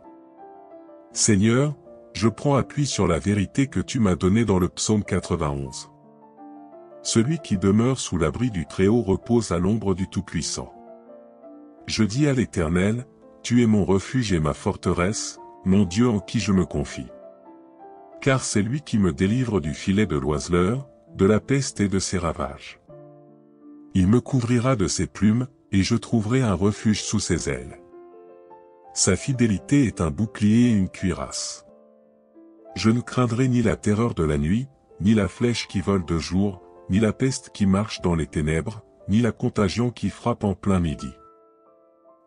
Seigneur, je prends appui sur la vérité que tu m'as donnée dans le psaume 91. Celui qui demeure sous l'abri du Très-Haut repose à l'ombre du Tout-Puissant. Je dis à l'Éternel, tu es mon refuge et ma forteresse, mon Dieu en qui je me confie. Car c'est lui qui me délivre du filet de l'oiseleur, de la peste et de ses ravages. Il me couvrira de ses plumes, et je trouverai un refuge sous ses ailes. Sa fidélité est un bouclier et une cuirasse. Je ne craindrai ni la terreur de la nuit, ni la flèche qui vole de jour, ni la peste qui marche dans les ténèbres, ni la contagion qui frappe en plein midi.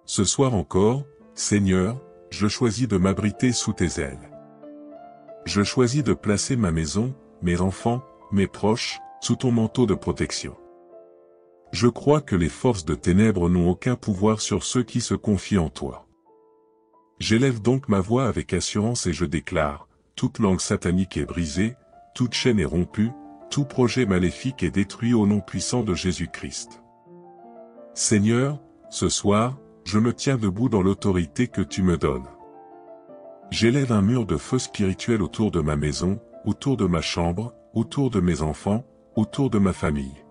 Ce soir encore, Seigneur, je choisis de m'abriter sous tes ailes. Je choisis de placer ma maison, mes enfants, mes proches, sous ton manteau de protection. Je crois que les forces de ténèbres n'ont aucun pouvoir sur ceux qui se confient en toi. J'élève donc ma voix avec assurance et je déclare, toute langue satanique est brisée, toute chaîne est rompue, tout projet maléfique est détruit au nom puissant de Jésus-Christ. Seigneur, ce soir, je me tiens debout dans l'autorité que tu me donnes. J'élève un mur de feu spirituel autour de ma maison, autour de ma chambre, autour de mes enfants, autour de ma famille.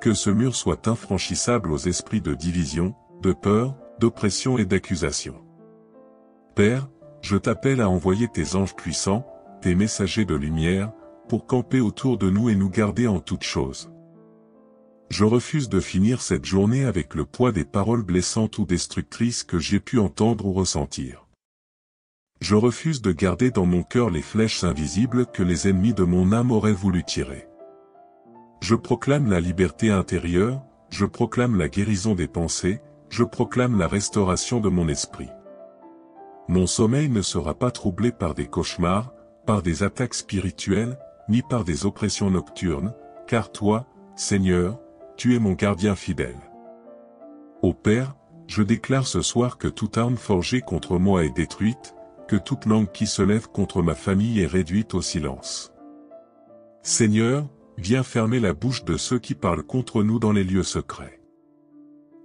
Que ce mur soit infranchissable aux esprits de division, de peur, d'oppression et d'accusation. Père, je t'appelle à envoyer tes anges puissants, tes messagers de lumière, pour camper autour de nous et nous garder en toutes choses. Je refuse de finir cette journée avec le poids des paroles blessantes ou destructrices que j'ai pu entendre ou ressentir. Je refuse de garder dans mon cœur les flèches invisibles que les ennemis de mon âme auraient voulu tirer. Je proclame la liberté intérieure, je proclame la guérison des pensées, je proclame la restauration de mon esprit. Mon sommeil ne sera pas troublé par des cauchemars, par des attaques spirituelles, ni par des oppressions nocturnes, car toi, Seigneur, tu es mon gardien fidèle. Ô Père, je déclare ce soir que toute arme forgée contre moi est détruite, que toute langue qui se lève contre ma famille est réduite au silence. Seigneur, viens fermer la bouche de ceux qui parlent contre nous dans les lieux secrets.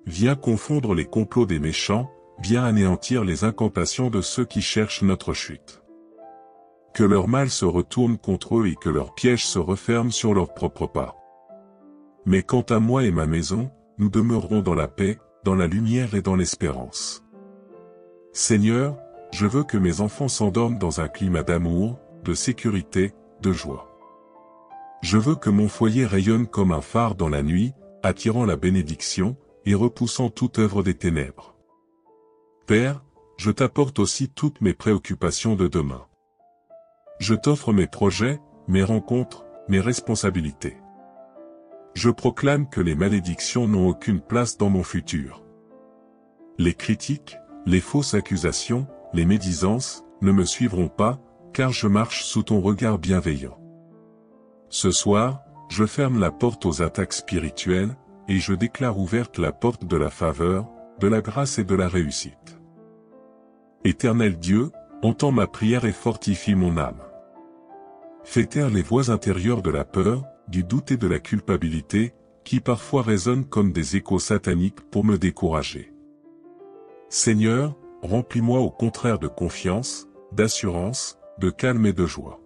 Viens confondre les complots des méchants, viens anéantir les incantations de ceux qui cherchent notre chute. Que leur mal se retourne contre eux et que leurs pièges se referment sur leurs propres pas. Mais quant à moi et ma maison, nous demeurerons dans la paix, dans la lumière et dans l'espérance. Seigneur, je veux que mes enfants s'endorment dans un climat d'amour, de sécurité, de joie. Je veux que mon foyer rayonne comme un phare dans la nuit, attirant la bénédiction, et repoussant toute œuvre des ténèbres. Père, je t'apporte aussi toutes mes préoccupations de demain. Je t'offre mes projets, mes rencontres, mes responsabilités. Je proclame que les malédictions n'ont aucune place dans mon futur. Les critiques, les fausses accusations, les médisances, ne me suivront pas, car je marche sous ton regard bienveillant. Ce soir, je ferme la porte aux attaques spirituelles, et je déclare ouverte la porte de la faveur, de la grâce et de la réussite. Éternel Dieu, entends ma prière et fortifie mon âme. Fais taire les voix intérieures de la peur, du doute et de la culpabilité, qui parfois résonnent comme des échos sataniques pour me décourager. Seigneur, remplis-moi au contraire de confiance, d'assurance, de calme et de joie.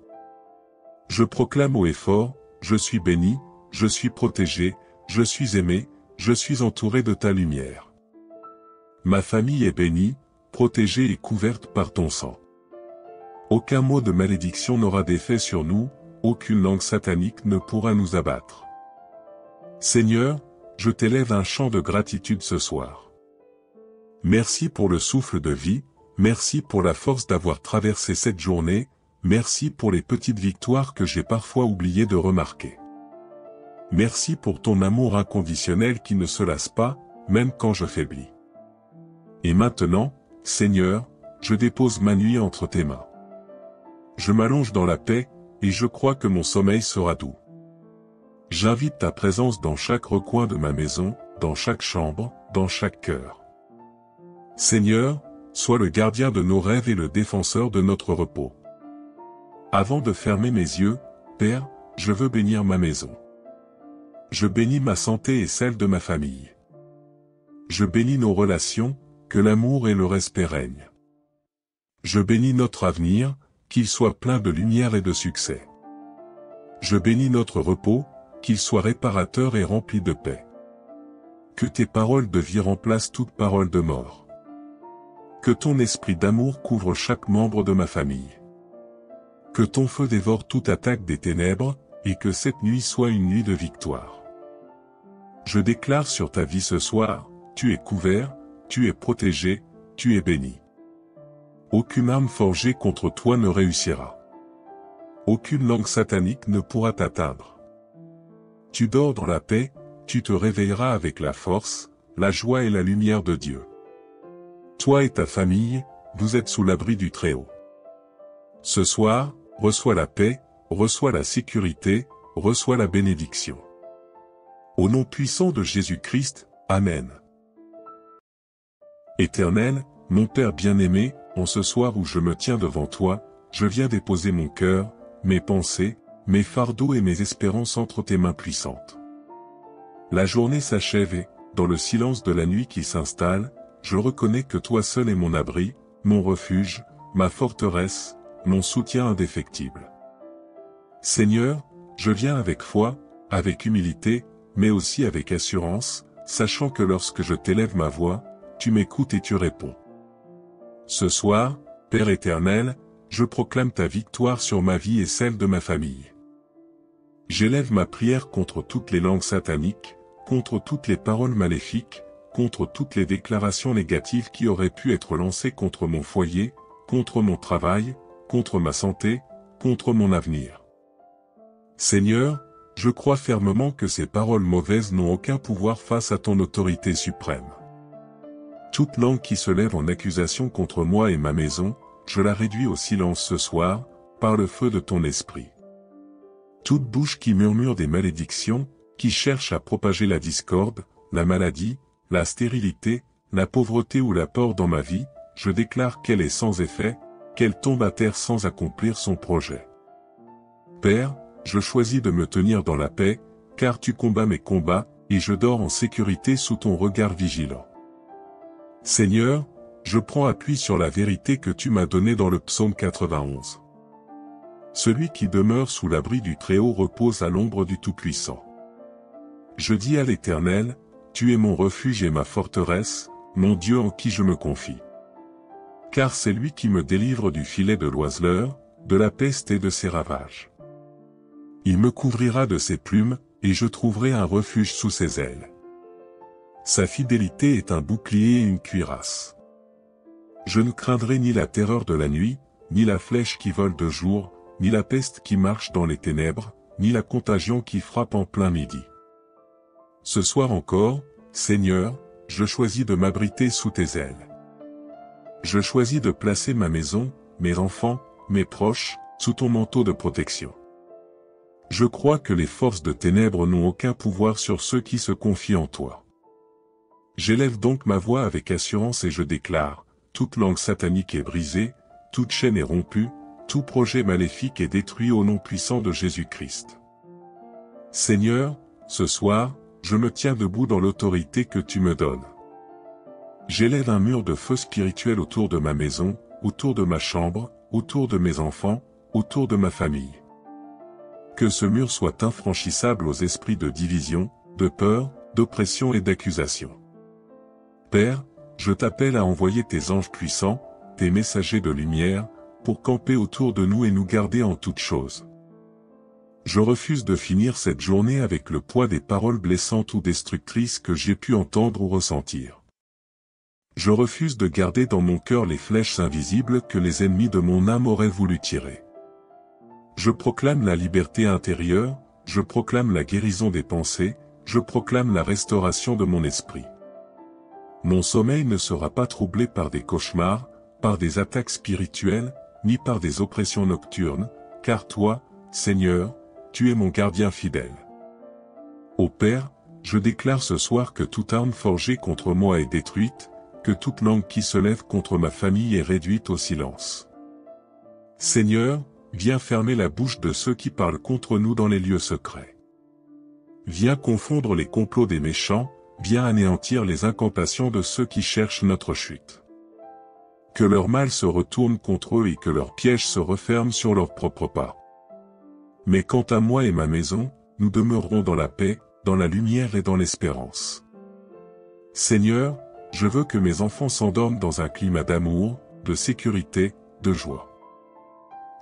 Je proclame haut et fort, je suis béni, je suis protégé, je suis aimé, je suis entouré de ta lumière. Ma famille est bénie, protégée et couverte par ton sang. Aucun mot de malédiction n'aura d'effet sur nous, aucune langue satanique ne pourra nous abattre. Seigneur, je t'élève un chant de gratitude ce soir. Merci pour le souffle de vie, merci pour la force d'avoir traversé cette journée, merci pour les petites victoires que j'ai parfois oublié de remarquer. Merci pour ton amour inconditionnel qui ne se lasse pas, même quand je faiblis. Et maintenant, Seigneur, je dépose ma nuit entre tes mains. Je m'allonge dans la paix, et je crois que mon sommeil sera doux. J'invite ta présence dans chaque recoin de ma maison, dans chaque chambre, dans chaque cœur. Seigneur, sois le gardien de nos rêves et le défenseur de notre repos. Avant de fermer mes yeux, Père, je veux bénir ma maison. Je bénis ma santé et celle de ma famille. Je bénis nos relations, que l'amour et le respect règnent. Je bénis notre avenir, qu'il soit plein de lumière et de succès. Je bénis notre repos, qu'il soit réparateur et rempli de paix. Que tes paroles de vie remplacent toute parole de mort. Que ton esprit d'amour couvre chaque membre de ma famille. Que ton feu dévore toute attaque des ténèbres, et que cette nuit soit une nuit de victoire. Je déclare sur ta vie ce soir, tu es couvert, tu es protégé, tu es béni. Aucune arme forgée contre toi ne réussira. Aucune langue satanique ne pourra t'atteindre. Tu dors dans la paix, tu te réveilleras avec la force, la joie et la lumière de Dieu. Toi et ta famille, vous êtes sous l'abri du Très-Haut. Ce soir, reçois la paix, reçois la sécurité, reçois la bénédiction. Au nom puissant de Jésus-Christ, Amen. Éternel, mon Père bien-aimé, en ce soir où je me tiens devant toi, je viens déposer mon cœur, mes pensées, mes fardeaux et mes espérances entre tes mains puissantes. La journée s'achève et, dans le silence de la nuit qui s'installe, je reconnais que toi seul es mon abri, mon refuge, ma forteresse, mon soutien indéfectible. Seigneur, je viens avec foi, avec humilité, mais aussi avec assurance, sachant que lorsque je t'élève ma voix, tu m'écoutes et tu réponds. Ce soir, Père éternel, je proclame ta victoire sur ma vie et celle de ma famille. J'élève ma prière contre toutes les langues sataniques, contre toutes les paroles maléfiques, contre toutes les déclarations négatives qui auraient pu être lancées contre mon foyer, contre mon travail, contre ma santé, contre mon avenir. Seigneur, je crois fermement que ces paroles mauvaises n'ont aucun pouvoir face à ton autorité suprême. Toute langue qui se lève en accusation contre moi et ma maison, je la réduis au silence ce soir, par le feu de ton esprit. Toute bouche qui murmure des malédictions, qui cherche à propager la discorde, la maladie, la stérilité, la pauvreté ou la peur dans ma vie, je déclare qu'elle est sans effet, qu'elle tombe à terre sans accomplir son projet. Père, je choisis de me tenir dans la paix, car tu combats mes combats, et je dors en sécurité sous ton regard vigilant. Seigneur, je prends appui sur la vérité que tu m'as donnée dans le psaume 91. Celui qui demeure sous l'abri du Très-Haut repose à l'ombre du Tout-Puissant. Je dis à l'Éternel, tu es mon refuge et ma forteresse, mon Dieu en qui je me confie. Car c'est lui qui me délivre du filet de l'oiseleur, de la peste et de ses ravages. Il me couvrira de ses plumes, et je trouverai un refuge sous ses ailes. Sa fidélité est un bouclier et une cuirasse. Je ne craindrai ni la terreur de la nuit, ni la flèche qui vole de jour, ni la peste qui marche dans les ténèbres, ni la contagion qui frappe en plein midi. Ce soir encore, Seigneur, je choisis de m'abriter sous tes ailes. Je choisis de placer ma maison, mes enfants, mes proches, sous ton manteau de protection. Je crois que les forces de ténèbres n'ont aucun pouvoir sur ceux qui se confient en toi. J'élève donc ma voix avec assurance et je déclare, toute langue satanique est brisée, toute chaîne est rompue, tout projet maléfique est détruit au nom puissant de Jésus-Christ. Seigneur, ce soir, je me tiens debout dans l'autorité que tu me donnes. J'élève un mur de feu spirituel autour de ma maison, autour de ma chambre, autour de mes enfants, autour de ma famille. Que ce mur soit infranchissable aux esprits de division, de peur, d'oppression et d'accusation. Père, je t'appelle à envoyer tes anges puissants, tes messagers de lumière, pour camper autour de nous et nous garder en toutes choses. Je refuse de finir cette journée avec le poids des paroles blessantes ou destructrices que j'ai pu entendre ou ressentir. Je refuse de garder dans mon cœur les flèches invisibles que les ennemis de mon âme auraient voulu tirer. Je proclame la liberté intérieure, je proclame la guérison des pensées, je proclame la restauration de mon esprit. Mon sommeil ne sera pas troublé par des cauchemars, par des attaques spirituelles, ni par des oppressions nocturnes, car toi, Seigneur, tu es mon gardien fidèle. Ô Père, je déclare ce soir que toute arme forgée contre moi est détruite, que toute langue qui se lève contre ma famille est réduite au silence. Seigneur, viens fermer la bouche de ceux qui parlent contre nous dans les lieux secrets. Viens confondre les complots des méchants, viens anéantir les incantations de ceux qui cherchent notre chute. Que leur mal se retourne contre eux et que leurs pièges se referment sur leurs propres pas. Mais quant à moi et ma maison, nous demeurerons dans la paix, dans la lumière et dans l'espérance. Seigneur, je veux que mes enfants s'endorment dans un climat d'amour, de sécurité, de joie.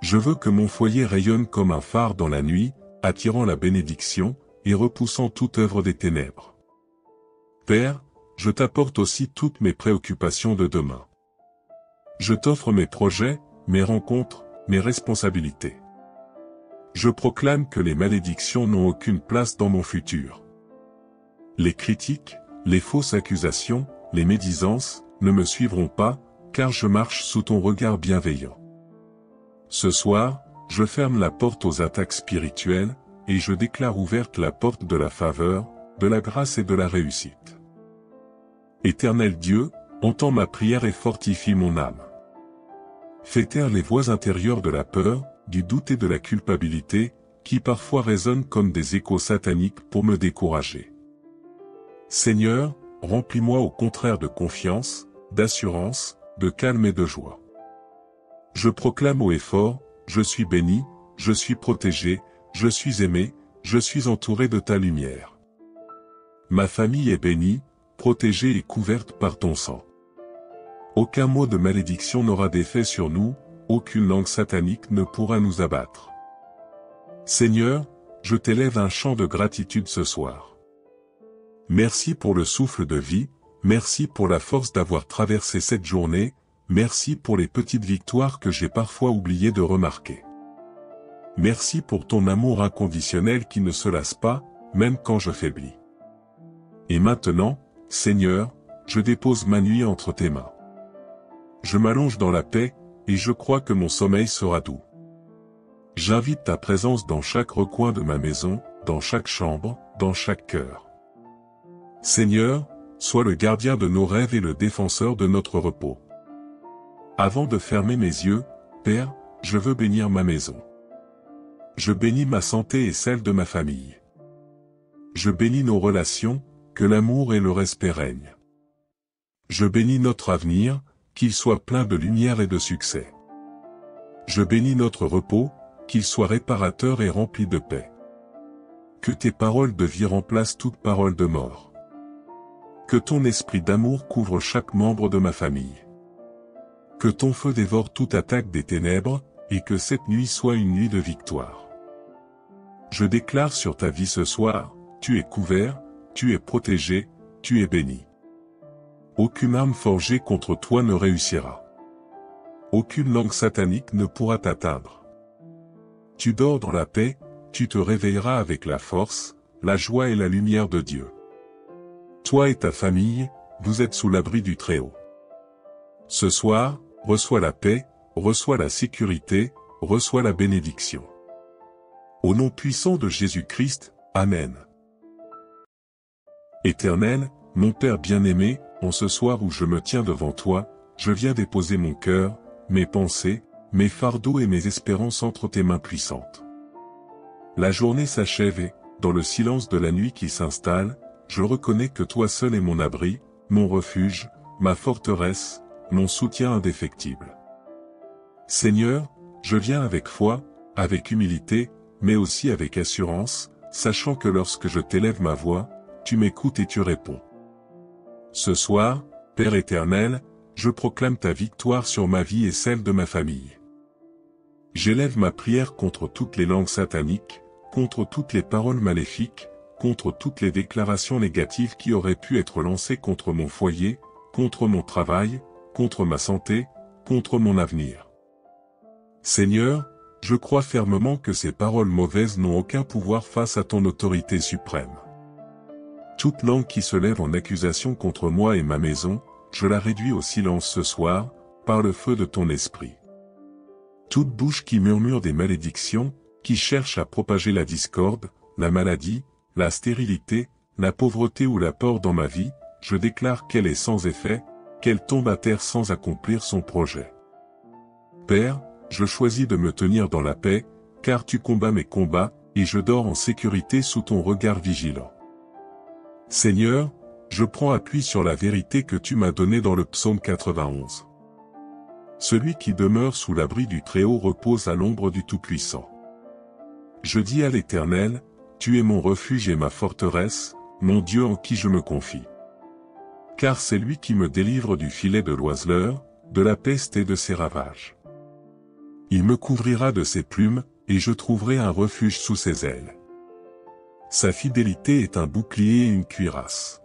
Je veux que mon foyer rayonne comme un phare dans la nuit, attirant la bénédiction, et repoussant toute œuvre des ténèbres. Père, je t'apporte aussi toutes mes préoccupations de demain. Je t'offre mes projets, mes rencontres, mes responsabilités. Je proclame que les malédictions n'ont aucune place dans mon futur. Les critiques, les fausses accusations, les médisances, ne me suivront pas, car je marche sous ton regard bienveillant. Ce soir, je ferme la porte aux attaques spirituelles, et je déclare ouverte la porte de la faveur, de la grâce et de la réussite. Éternel Dieu, entends ma prière et fortifie mon âme. Fais taire les voix intérieures de la peur, du doute et de la culpabilité, qui parfois résonnent comme des échos sataniques pour me décourager. Seigneur, remplis-moi au contraire de confiance, d'assurance, de calme et de joie. Je proclame haut et fort, je suis béni, je suis protégé, je suis aimé, je suis entouré de ta lumière. Ma famille est bénie, protégée et couverte par ton sang. Aucun mot de malédiction n'aura d'effet sur nous, aucune langue satanique ne pourra nous abattre. Seigneur, je t'élève un chant de gratitude ce soir. Merci pour le souffle de vie, merci pour la force d'avoir traversé cette journée, merci pour les petites victoires que j'ai parfois oublié de remarquer. Merci pour ton amour inconditionnel qui ne se lasse pas, même quand je faiblis. Et maintenant, Seigneur, je dépose ma nuit entre tes mains. Je m'allonge dans la paix, et je crois que mon sommeil sera doux. J'invite ta présence dans chaque recoin de ma maison, dans chaque chambre, dans chaque cœur. Seigneur, sois le gardien de nos rêves et le défenseur de notre repos. Avant de fermer mes yeux, Père, je veux bénir ma maison. Je bénis ma santé et celle de ma famille. Je bénis nos relations, que l'amour et le respect règnent. Je bénis notre avenir, qu'il soit plein de lumière et de succès. Je bénis notre repos, qu'il soit réparateur et rempli de paix. Que tes paroles de vie remplacent toute parole de mort. Que ton esprit d'amour couvre chaque membre de ma famille. Que ton feu dévore toute attaque des ténèbres, et que cette nuit soit une nuit de victoire. Je déclare sur ta vie ce soir, tu es couvert, tu es protégé, tu es béni. Aucune arme forgée contre toi ne réussira. Aucune langue satanique ne pourra t'atteindre. Tu dors dans la paix, tu te réveilleras avec la force, la joie et la lumière de Dieu. Toi et ta famille, vous êtes sous l'abri du Très-Haut. Ce soir, reçois la paix, reçois la sécurité, reçois la bénédiction. Au nom puissant de Jésus-Christ, Amen. Éternel, mon Père bien-aimé, en ce soir où je me tiens devant toi, je viens déposer mon cœur, mes pensées, mes fardeaux et mes espérances entre tes mains puissantes. La journée s'achève et, dans le silence de la nuit qui s'installe, je reconnais que toi seul es mon abri, mon refuge, ma forteresse, mon soutien indéfectible. Seigneur, je viens avec foi, avec humilité, mais aussi avec assurance, sachant que lorsque je t'élève ma voix, tu m'écoutes et tu réponds. Ce soir, Père éternel, je proclame ta victoire sur ma vie et celle de ma famille. J'élève ma prière contre toutes les langues sataniques, contre toutes les paroles maléfiques, contre toutes les déclarations négatives qui auraient pu être lancées contre mon foyer, contre mon travail, contre ma santé, contre mon avenir. Seigneur, je crois fermement que ces paroles mauvaises n'ont aucun pouvoir face à ton autorité suprême. Toute langue qui se lève en accusation contre moi et ma maison, je la réduis au silence ce soir, par le feu de ton esprit. Toute bouche qui murmure des malédictions, qui cherche à propager la discorde, la maladie, la stérilité, la pauvreté ou la peur dans ma vie, je déclare qu'elle est sans effet, qu'elle tombe à terre sans accomplir son projet. Père, je choisis de me tenir dans la paix, car tu combats mes combats, et je dors en sécurité sous ton regard vigilant. Seigneur, je prends appui sur la vérité que tu m'as donnée dans le psaume 91. Celui qui demeure sous l'abri du Très-Haut repose à l'ombre du Tout-Puissant. Je dis à l'Éternel, tu es mon refuge et ma forteresse, mon Dieu en qui je me confie. Car c'est lui qui me délivre du filet de l'oiseleur, de la peste et de ses ravages. Il me couvrira de ses plumes, et je trouverai un refuge sous ses ailes. Sa fidélité est un bouclier et une cuirasse.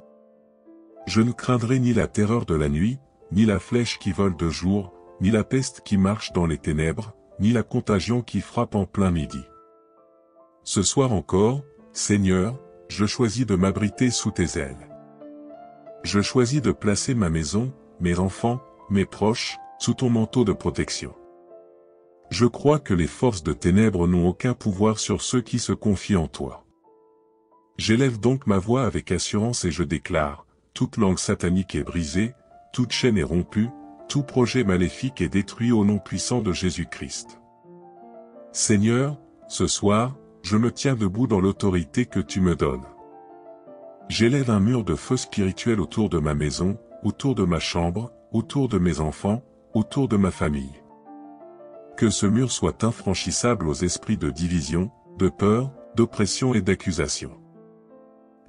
Je ne craindrai ni la terreur de la nuit, ni la flèche qui vole de jour, ni la peste qui marche dans les ténèbres, ni la contagion qui frappe en plein midi. Ce soir encore, Seigneur, je choisis de m'abriter sous tes ailes. Je choisis de placer ma maison, mes enfants, mes proches, sous ton manteau de protection. Je crois que les forces de ténèbres n'ont aucun pouvoir sur ceux qui se confient en toi. J'élève donc ma voix avec assurance et je déclare, toute langue satanique est brisée, toute chaîne est rompue, tout projet maléfique est détruit au nom puissant de Jésus-Christ. Seigneur, ce soir, je me tiens debout dans l'autorité que tu me donnes. J'élève un mur de feu spirituel autour de ma maison, autour de ma chambre, autour de mes enfants, autour de ma famille. Que ce mur soit infranchissable aux esprits de division, de peur, d'oppression et d'accusation.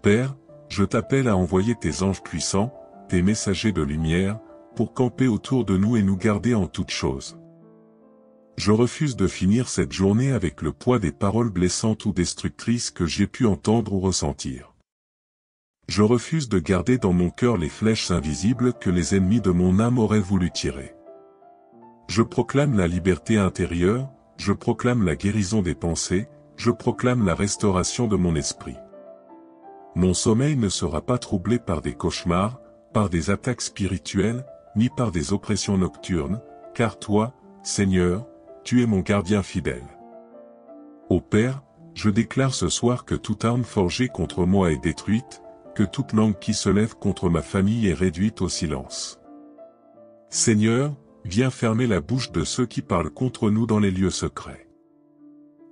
Père, je t'appelle à envoyer tes anges puissants, tes messagers de lumière, pour camper autour de nous et nous garder en toutes choses. Je refuse de finir cette journée avec le poids des paroles blessantes ou destructrices que j'ai pu entendre ou ressentir. Je refuse de garder dans mon cœur les flèches invisibles que les ennemis de mon âme auraient voulu tirer. Je proclame la liberté intérieure, je proclame la guérison des pensées, je proclame la restauration de mon esprit. Mon sommeil ne sera pas troublé par des cauchemars, par des attaques spirituelles, ni par des oppressions nocturnes, car toi, Seigneur, tu es mon gardien fidèle. Ô Père, je déclare ce soir que toute arme forgée contre moi est détruite, que toute langue qui se lève contre ma famille est réduite au silence. Seigneur, viens fermer la bouche de ceux qui parlent contre nous dans les lieux secrets.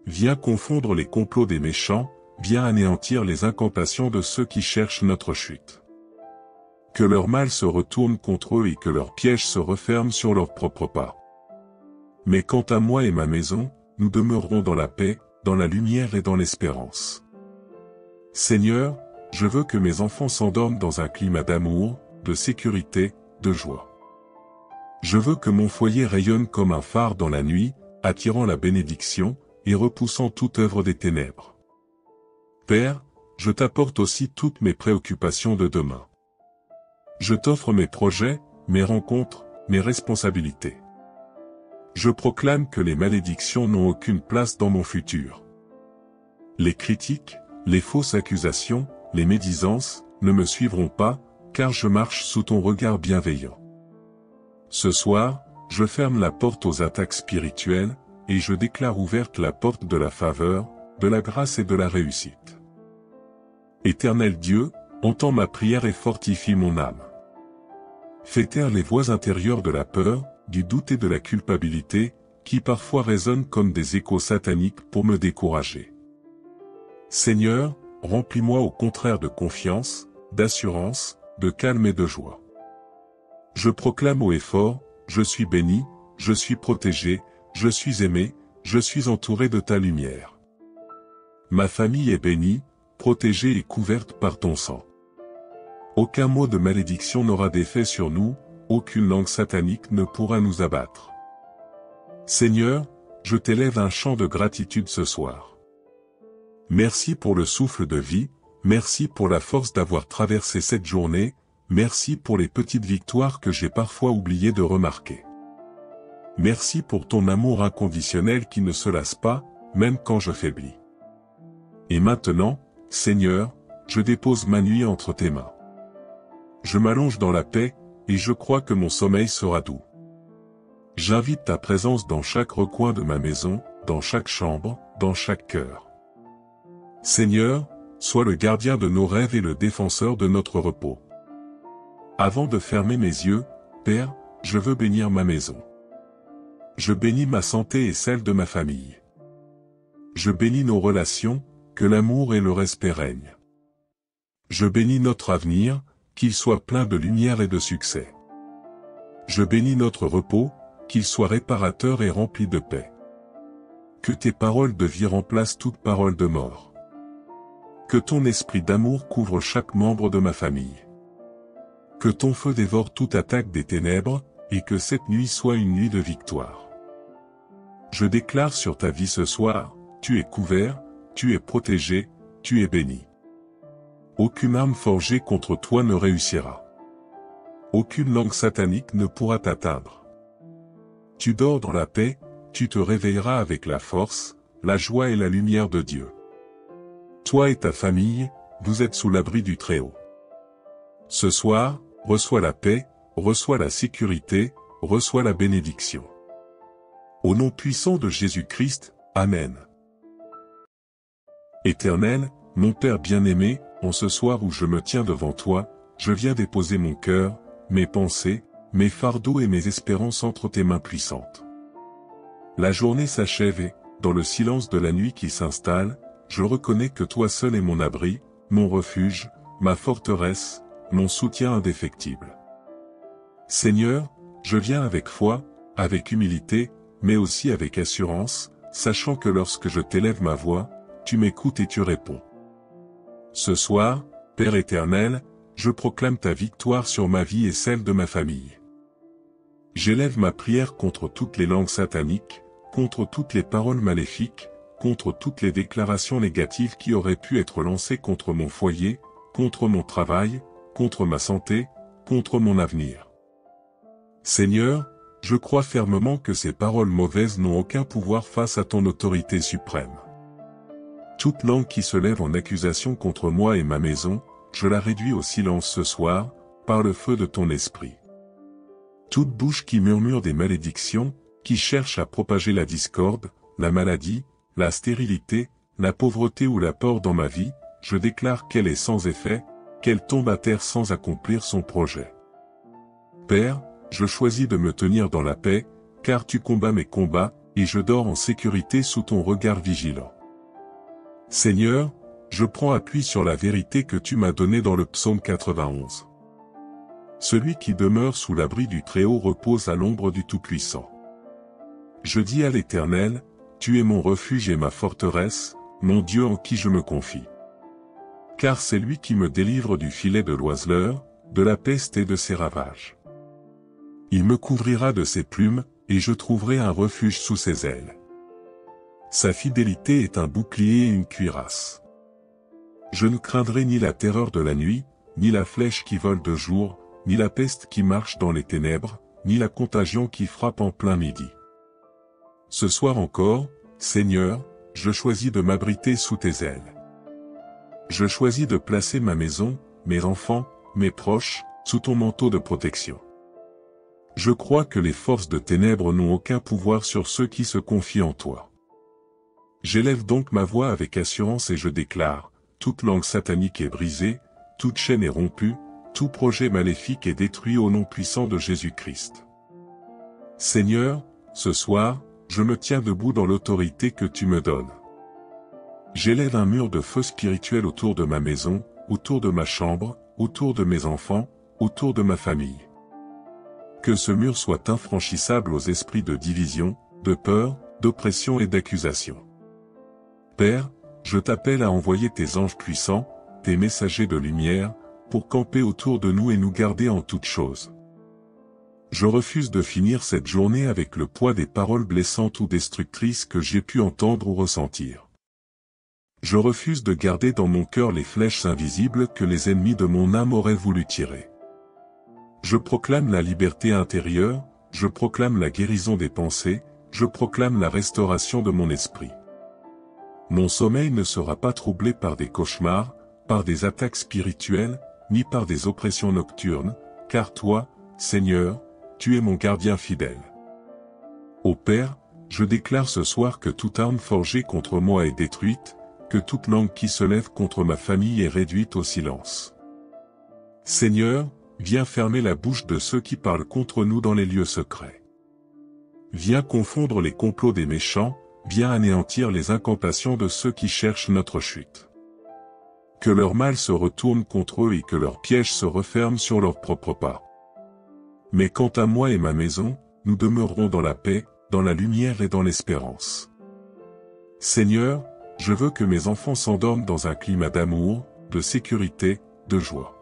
Viens confondre les complots des méchants, viens anéantir les incantations de ceux qui cherchent notre chute. Que leur mal se retourne contre eux et que leurs pièges se referment sur leurs propres pas. Mais quant à moi et ma maison, nous demeurerons dans la paix, dans la lumière et dans l'espérance. Seigneur, je veux que mes enfants s'endorment dans un climat d'amour, de sécurité, de joie. Je veux que mon foyer rayonne comme un phare dans la nuit, attirant la bénédiction, et repoussant toute œuvre des ténèbres. Père, je t'apporte aussi toutes mes préoccupations de demain. Je t'offre mes projets, mes rencontres, mes responsabilités. Je proclame que les malédictions n'ont aucune place dans mon futur. Les critiques, les fausses accusations, les médisances, ne me suivront pas, car je marche sous ton regard bienveillant. Ce soir, je ferme la porte aux attaques spirituelles, et je déclare ouverte la porte de la faveur, de la grâce et de la réussite. Éternel Dieu, entends ma prière et fortifie mon âme. Fais taire les voix intérieures de la peur, du doute et de la culpabilité, qui parfois résonnent comme des échos sataniques pour me décourager. Seigneur, remplis-moi au contraire de confiance, d'assurance, de calme et de joie. Je proclame haut et fort, je suis béni, je suis protégé, je suis aimé, je suis entouré de ta lumière. Ma famille est bénie, protégée et couverte par ton sang. Aucun mot de malédiction n'aura d'effet sur nous, aucune langue satanique ne pourra nous abattre. Seigneur, je t'élève un chant de gratitude ce soir. Merci pour le souffle de vie, merci pour la force d'avoir traversé cette journée, merci pour les petites victoires que j'ai parfois oublié de remarquer. Merci pour ton amour inconditionnel qui ne se lasse pas, même quand je faiblis. Et maintenant, Seigneur, je dépose ma nuit entre tes mains. Je m'allonge dans la paix, et je crois que mon sommeil sera doux. J'invite ta présence dans chaque recoin de ma maison, dans chaque chambre, dans chaque cœur. Seigneur, sois le gardien de nos rêves et le défenseur de notre repos. Avant de fermer mes yeux, Père, je veux bénir ma maison. Je bénis ma santé et celle de ma famille. Je bénis nos relations, que l'amour et le respect règnent. Je bénis notre avenir, qu'il soit plein de lumière et de succès. Je bénis notre repos, qu'il soit réparateur et rempli de paix. Que tes paroles de vie remplacent toute parole de mort. Que ton esprit d'amour couvre chaque membre de ma famille. Que ton feu dévore toute attaque des ténèbres, et que cette nuit soit une nuit de victoire. Je déclare sur ta vie ce soir, tu es couvert, tu es protégé, tu es béni. Aucune arme forgée contre toi ne réussira. Aucune langue satanique ne pourra t'atteindre. Tu dors dans la paix, tu te réveilleras avec la force, la joie et la lumière de Dieu. Toi et ta famille, vous êtes sous l'abri du Très-Haut. Ce soir, reçois la paix, reçois la sécurité, reçois la bénédiction. Au nom puissant de Jésus-Christ, Amen. Éternel, mon Père bien-aimé, en ce soir où je me tiens devant toi, je viens déposer mon cœur, mes pensées, mes fardeaux et mes espérances entre tes mains puissantes. La journée s'achève et, dans le silence de la nuit qui s'installe, je reconnais que toi seul es mon abri, mon refuge, ma forteresse, mon soutien indéfectible. Seigneur, je viens avec foi, avec humilité, mais aussi avec assurance, sachant que lorsque je t'élève ma voix, tu m'écoutes et tu réponds. Ce soir, Père éternel, je proclame ta victoire sur ma vie et celle de ma famille. J'élève ma prière contre toutes les langues sataniques, contre toutes les paroles maléfiques, contre toutes les déclarations négatives qui auraient pu être lancées contre mon foyer, contre mon travail, contre ma santé, contre mon avenir. Seigneur, je crois fermement que ces paroles mauvaises n'ont aucun pouvoir face à ton autorité suprême. Toute langue qui se lève en accusation contre moi et ma maison, je la réduis au silence ce soir, par le feu de ton esprit. Toute bouche qui murmure des malédictions, qui cherche à propager la discorde, la maladie, la stérilité, la pauvreté ou la peur dans ma vie, je déclare qu'elle est sans effet, qu'elle tombe à terre sans accomplir son projet. Père, je choisis de me tenir dans la paix, car tu combats mes combats, et je dors en sécurité sous ton regard vigilant. Seigneur, je prends appui sur la vérité que tu m'as donnée dans le psaume 91. Celui qui demeure sous l'abri du Très-Haut repose à l'ombre du Tout-Puissant. Je dis à l'Éternel, tu es mon refuge et ma forteresse, mon Dieu en qui je me confie. Car c'est lui qui me délivre du filet de l'oiseleur, de la peste et de ses ravages. Il me couvrira de ses plumes, et je trouverai un refuge sous ses ailes. Sa fidélité est un bouclier et une cuirasse. Je ne craindrai ni la terreur de la nuit, ni la flèche qui vole de jour, ni la peste qui marche dans les ténèbres, ni la contagion qui frappe en plein midi. Ce soir encore, Seigneur, je choisis de m'abriter sous tes ailes. Je choisis de placer ma maison, mes enfants, mes proches, sous ton manteau de protection. Je crois que les forces de ténèbres n'ont aucun pouvoir sur ceux qui se confient en toi. J'élève donc ma voix avec assurance et je déclare, toute langue satanique est brisée, toute chaîne est rompue, tout projet maléfique est détruit au nom puissant de Jésus-Christ. Seigneur, ce soir, je me tiens debout dans l'autorité que tu me donnes. J'élève un mur de feu spirituel autour de ma maison, autour de ma chambre, autour de mes enfants, autour de ma famille. Que ce mur soit infranchissable aux esprits de division, de peur, d'oppression et d'accusation. Père, je t'appelle à envoyer tes anges puissants, tes messagers de lumière, pour camper autour de nous et nous garder en toutes choses. Je refuse de finir cette journée avec le poids des paroles blessantes ou destructrices que j'ai pu entendre ou ressentir. Je refuse de garder dans mon cœur les flèches invisibles que les ennemis de mon âme auraient voulu tirer. Je proclame la liberté intérieure, je proclame la guérison des pensées, je proclame la restauration de mon esprit. Mon sommeil ne sera pas troublé par des cauchemars, par des attaques spirituelles, ni par des oppressions nocturnes, car toi, Seigneur, tu es mon gardien fidèle. Ô Père, je déclare ce soir que toute arme forgée contre moi est détruite, que toute langue qui se lève contre ma famille est réduite au silence. Seigneur, viens fermer la bouche de ceux qui parlent contre nous dans les lieux secrets. Viens confondre les complots des méchants, viens anéantir les incantations de ceux qui cherchent notre chute. Que leur mal se retourne contre eux et que leurs pièges se referment sur leurs propres pas. Mais quant à moi et ma maison, nous demeurerons dans la paix, dans la lumière et dans l'espérance. Seigneur, je veux que mes enfants s'endorment dans un climat d'amour, de sécurité, de joie.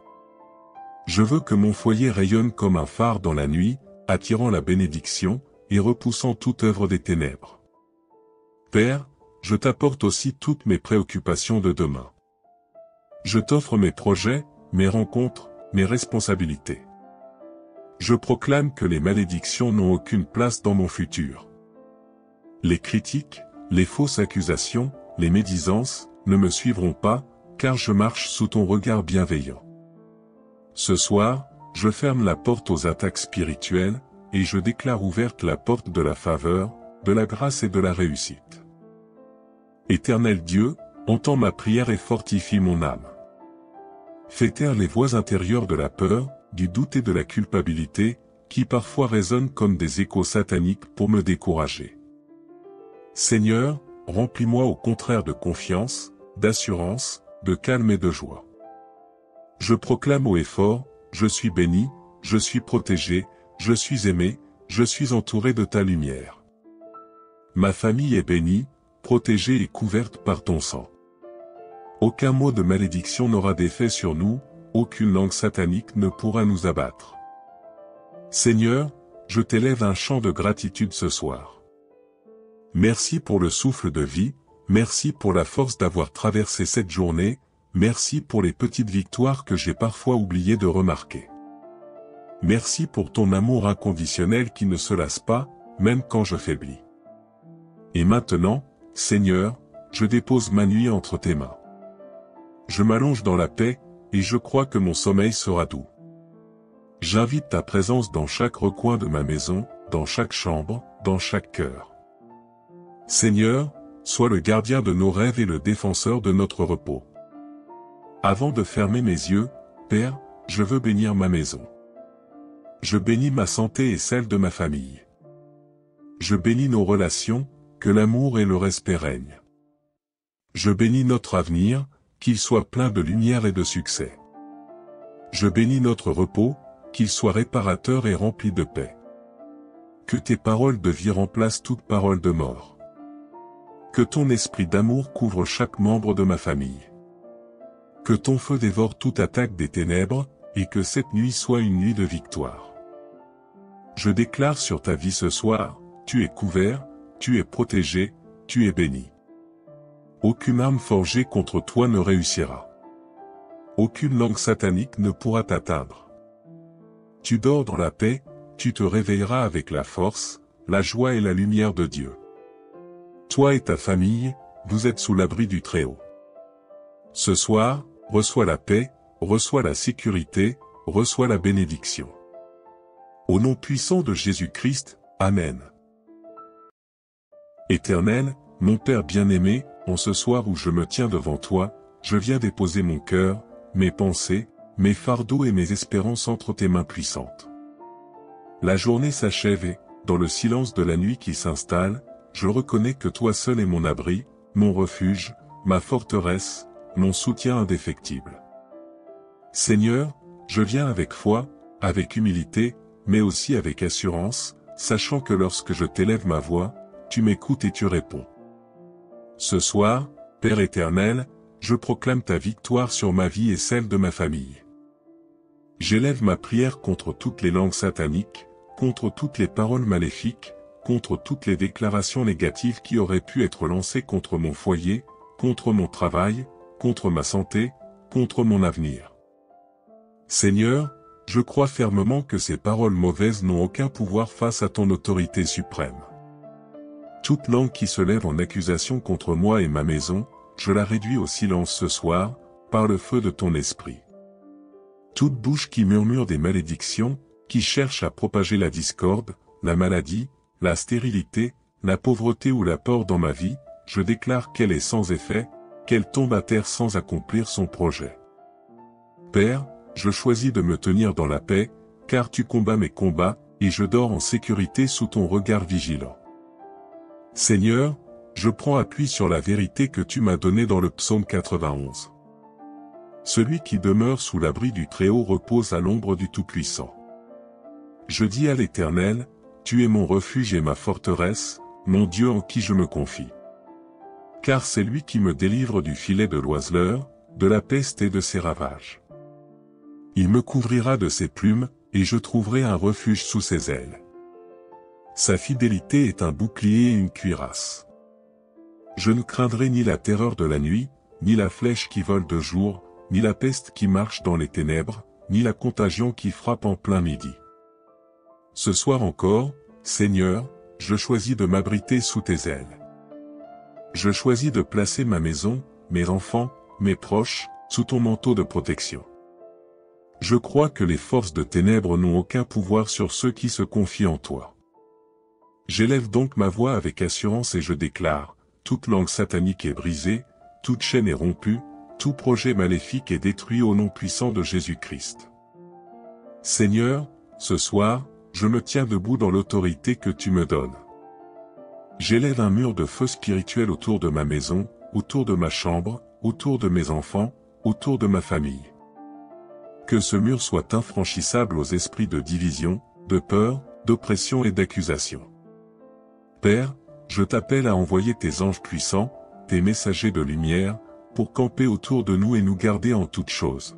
Je veux que mon foyer rayonne comme un phare dans la nuit, attirant la bénédiction, et repoussant toute œuvre des ténèbres. Père, je t'apporte aussi toutes mes préoccupations de demain. Je t'offre mes projets, mes rencontres, mes responsabilités. Je proclame que les malédictions n'ont aucune place dans mon futur. Les critiques, les fausses accusations, les médisances, ne me suivront pas, car je marche sous ton regard bienveillant. Ce soir, je ferme la porte aux attaques spirituelles, et je déclare ouverte la porte de la faveur, de la grâce et de la réussite. Éternel Dieu, entends ma prière et fortifie mon âme. Fais taire les voix intérieures de la peur, du doute et de la culpabilité, qui parfois résonnent comme des échos sataniques pour me décourager. Seigneur, remplis-moi au contraire de confiance, d'assurance, de calme et de joie. Je proclame haut et fort, je suis béni, je suis protégé, je suis aimé, je suis entouré de ta lumière. Ma famille est bénie, protégée et couverte par ton sang. Aucun mot de malédiction n'aura d'effet sur nous, aucune langue satanique ne pourra nous abattre. Seigneur, je t'élève un chant de gratitude ce soir. Merci pour le souffle de vie, merci pour la force d'avoir traversé cette journée, merci pour les petites victoires que j'ai parfois oublié de remarquer. Merci pour ton amour inconditionnel qui ne se lasse pas, même quand je faiblis. Et maintenant, Seigneur, je dépose ma nuit entre tes mains. Je m'allonge dans la paix, et je crois que mon sommeil sera doux. J'invite ta présence dans chaque recoin de ma maison, dans chaque chambre, dans chaque cœur. Seigneur, sois le gardien de nos rêves et le défenseur de notre repos. Avant de fermer mes yeux, Père, je veux bénir ma maison. Je bénis ma santé et celle de ma famille. Je bénis nos relations, que l'amour et le respect règnent. Je bénis notre avenir, qu'il soit plein de lumière et de succès. Je bénis notre repos, qu'il soit réparateur et rempli de paix. Que tes paroles de vie remplacent toute parole de mort. Que ton esprit d'amour couvre chaque membre de ma famille. Que ton feu dévore toute attaque des ténèbres, et que cette nuit soit une nuit de victoire. Je déclare sur ta vie ce soir, tu es couvert, tu es protégé, tu es béni. Aucune arme forgée contre toi ne réussira. Aucune langue satanique ne pourra t'atteindre. Tu dors dans la paix, tu te réveilleras avec la force, la joie et la lumière de Dieu. Toi et ta famille, vous êtes sous l'abri du Très-Haut. Ce soir, reçois la paix, reçois la sécurité, reçois la bénédiction. Au nom puissant de Jésus-Christ, Amen. Éternel, mon Père bien-aimé, en ce soir où je me tiens devant toi, je viens déposer mon cœur, mes pensées, mes fardeaux et mes espérances entre tes mains puissantes. La journée s'achève et, dans le silence de la nuit qui s'installe, je reconnais que toi seul es mon abri, mon refuge, ma forteresse, mon soutien indéfectible. Seigneur, je viens avec foi, avec humilité, mais aussi avec assurance, sachant que lorsque je t'élève ma voix, tu m'écoutes et tu réponds. Ce soir, Père éternel, je proclame ta victoire sur ma vie et celle de ma famille. J'élève ma prière contre toutes les langues sataniques, contre toutes les paroles maléfiques, contre toutes les déclarations négatives qui auraient pu être lancées contre mon foyer, contre mon travail, contre ma santé, contre mon avenir. Seigneur, je crois fermement que ces paroles mauvaises n'ont aucun pouvoir face à ton autorité suprême. Toute langue qui se lève en accusation contre moi et ma maison, je la réduis au silence ce soir, par le feu de ton esprit. Toute bouche qui murmure des malédictions, qui cherche à propager la discorde, la maladie, la stérilité, la pauvreté ou la peur dans ma vie, je déclare qu'elle est sans effet, qu'elle tombe à terre sans accomplir son projet. Père, je choisis de me tenir dans la paix, car tu combats mes combats, et je dors en sécurité sous ton regard vigilant. Seigneur, je prends appui sur la vérité que tu m'as donnée dans le psaume 91. Celui qui demeure sous l'abri du Très-Haut repose à l'ombre du Tout-Puissant. Je dis à l'Éternel, tu es mon refuge et ma forteresse, mon Dieu en qui je me confie. Car c'est lui qui me délivre du filet de l'oiseleur, de la peste et de ses ravages. Il me couvrira de ses plumes, et je trouverai un refuge sous ses ailes. Sa fidélité est un bouclier et une cuirasse. Je ne craindrai ni la terreur de la nuit, ni la flèche qui vole de jour, ni la peste qui marche dans les ténèbres, ni la contagion qui frappe en plein midi. Ce soir encore, Seigneur, je choisis de m'abriter sous tes ailes. Je choisis de placer ma maison, mes enfants, mes proches, sous ton manteau de protection. Je crois que les forces de ténèbres n'ont aucun pouvoir sur ceux qui se confient en toi. J'élève donc ma voix avec assurance et je déclare, toute langue satanique est brisée, toute chaîne est rompue, tout projet maléfique est détruit au nom puissant de Jésus-Christ. Seigneur, ce soir, je me tiens debout dans l'autorité que tu me donnes. J'élève un mur de feu spirituel autour de ma maison, autour de ma chambre, autour de mes enfants, autour de ma famille. Que ce mur soit infranchissable aux esprits de division, de peur, d'oppression et d'accusation. Père, je t'appelle à envoyer tes anges puissants, tes messagers de lumière, pour camper autour de nous et nous garder en toutes choses.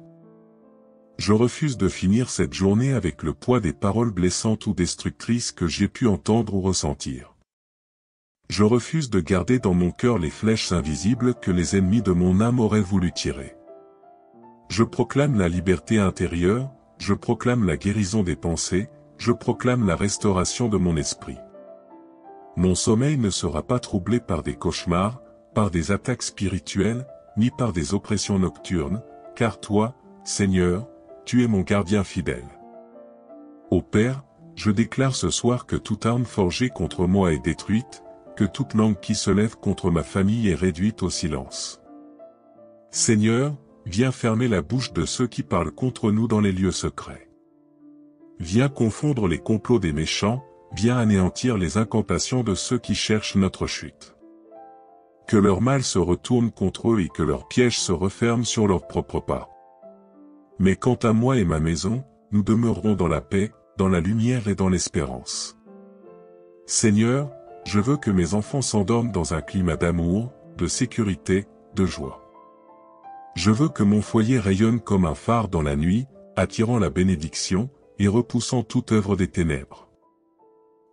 Je refuse de finir cette journée avec le poids des paroles blessantes ou destructrices que j'ai pu entendre ou ressentir. Je refuse de garder dans mon cœur les flèches invisibles que les ennemis de mon âme auraient voulu tirer. Je proclame la liberté intérieure, je proclame la guérison des pensées, je proclame la restauration de mon esprit. Mon sommeil ne sera pas troublé par des cauchemars, par des attaques spirituelles, ni par des oppressions nocturnes, car toi, Seigneur, tu es mon gardien fidèle. Ô Père, je déclare ce soir que toute arme forgée contre moi est détruite, que toute langue qui se lève contre ma famille est réduite au silence. Seigneur, viens fermer la bouche de ceux qui parlent contre nous dans les lieux secrets. Viens confondre les complots des méchants, viens anéantir les incantations de ceux qui cherchent notre chute. Que leur mal se retourne contre eux et que leurs pièges se referment sur leurs propres pas. Mais quant à moi et ma maison, nous demeurerons dans la paix, dans la lumière et dans l'espérance. Seigneur, je veux que mes enfants s'endorment dans un climat d'amour, de sécurité, de joie. Je veux que mon foyer rayonne comme un phare dans la nuit, attirant la bénédiction, et repoussant toute œuvre des ténèbres.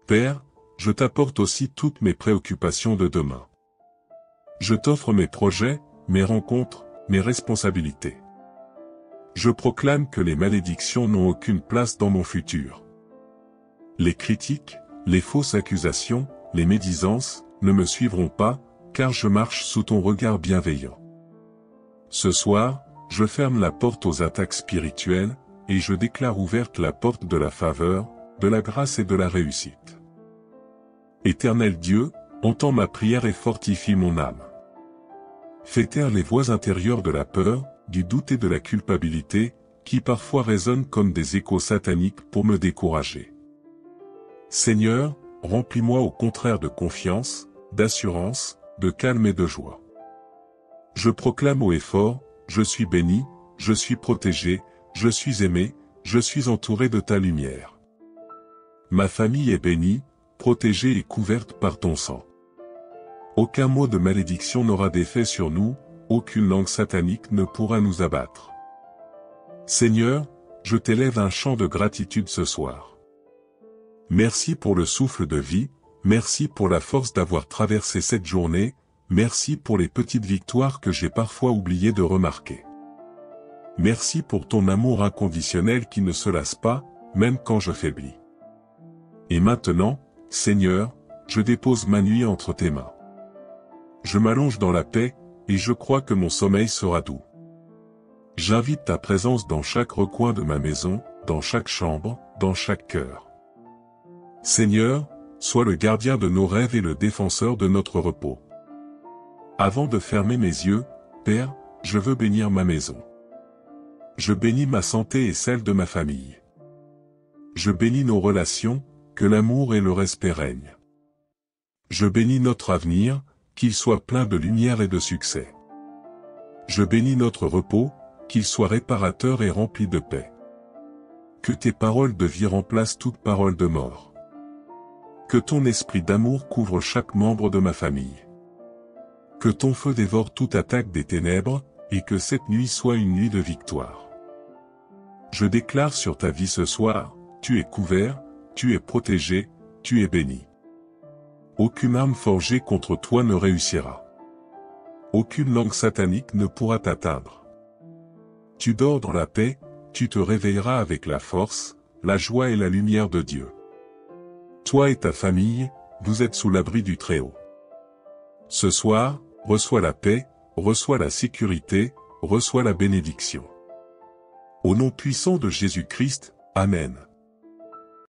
Père, je t'apporte aussi toutes mes préoccupations de demain. Je t'offre mes projets, mes rencontres, mes responsabilités. Je proclame que les malédictions n'ont aucune place dans mon futur. Les critiques, les fausses accusations, les médisances, ne me suivront pas, car je marche sous ton regard bienveillant. Ce soir, je ferme la porte aux attaques spirituelles, et je déclare ouverte la porte de la faveur, de la grâce et de la réussite. Éternel Dieu, entends ma prière et fortifie mon âme. Fais taire les voix intérieures de la peur, du doute et de la culpabilité, qui parfois résonnent comme des échos sataniques pour me décourager. Seigneur, remplis-moi au contraire de confiance, d'assurance, de calme et de joie. Je proclame haut et fort, je suis béni, je suis protégé, je suis aimé, je suis entouré de ta lumière. Ma famille est bénie, protégée et couverte par ton sang. Aucun mot de malédiction n'aura d'effet sur nous, aucune langue satanique ne pourra nous abattre. Seigneur, je t'élève un chant de gratitude ce soir. Merci pour le souffle de vie, merci pour la force d'avoir traversé cette journée, merci pour les petites victoires que j'ai parfois oublié de remarquer. Merci pour ton amour inconditionnel qui ne se lasse pas, même quand je faiblis. Et maintenant, Seigneur, je dépose ma nuit entre tes mains. Je m'allonge dans la paix, et je crois que mon sommeil sera doux. J'invite ta présence dans chaque recoin de ma maison, dans chaque chambre, dans chaque cœur. Seigneur, sois le gardien de nos rêves et le défenseur de notre repos. Avant de fermer mes yeux, Père, je veux bénir ma maison. Je bénis ma santé et celle de ma famille. Je bénis nos relations, que l'amour et le respect règnent. Je bénis notre avenir, qu'il soit plein de lumière et de succès. Je bénis notre repos, qu'il soit réparateur et rempli de paix. Que tes paroles de vie remplacent toute parole de mort. Que ton esprit d'amour couvre chaque membre de ma famille. Que ton feu dévore toute attaque des ténèbres, et que cette nuit soit une nuit de victoire. Je déclare sur ta vie ce soir, tu es couvert, tu es protégé, tu es béni. Aucune arme forgée contre toi ne réussira. Aucune langue satanique ne pourra t'atteindre. Tu dors dans la paix, tu te réveilleras avec la force, la joie et la lumière de Dieu. Toi et ta famille, vous êtes sous l'abri du Très-Haut. Ce soir, reçois la paix, reçois la sécurité, reçois la bénédiction. Au nom puissant de Jésus-Christ, Amen.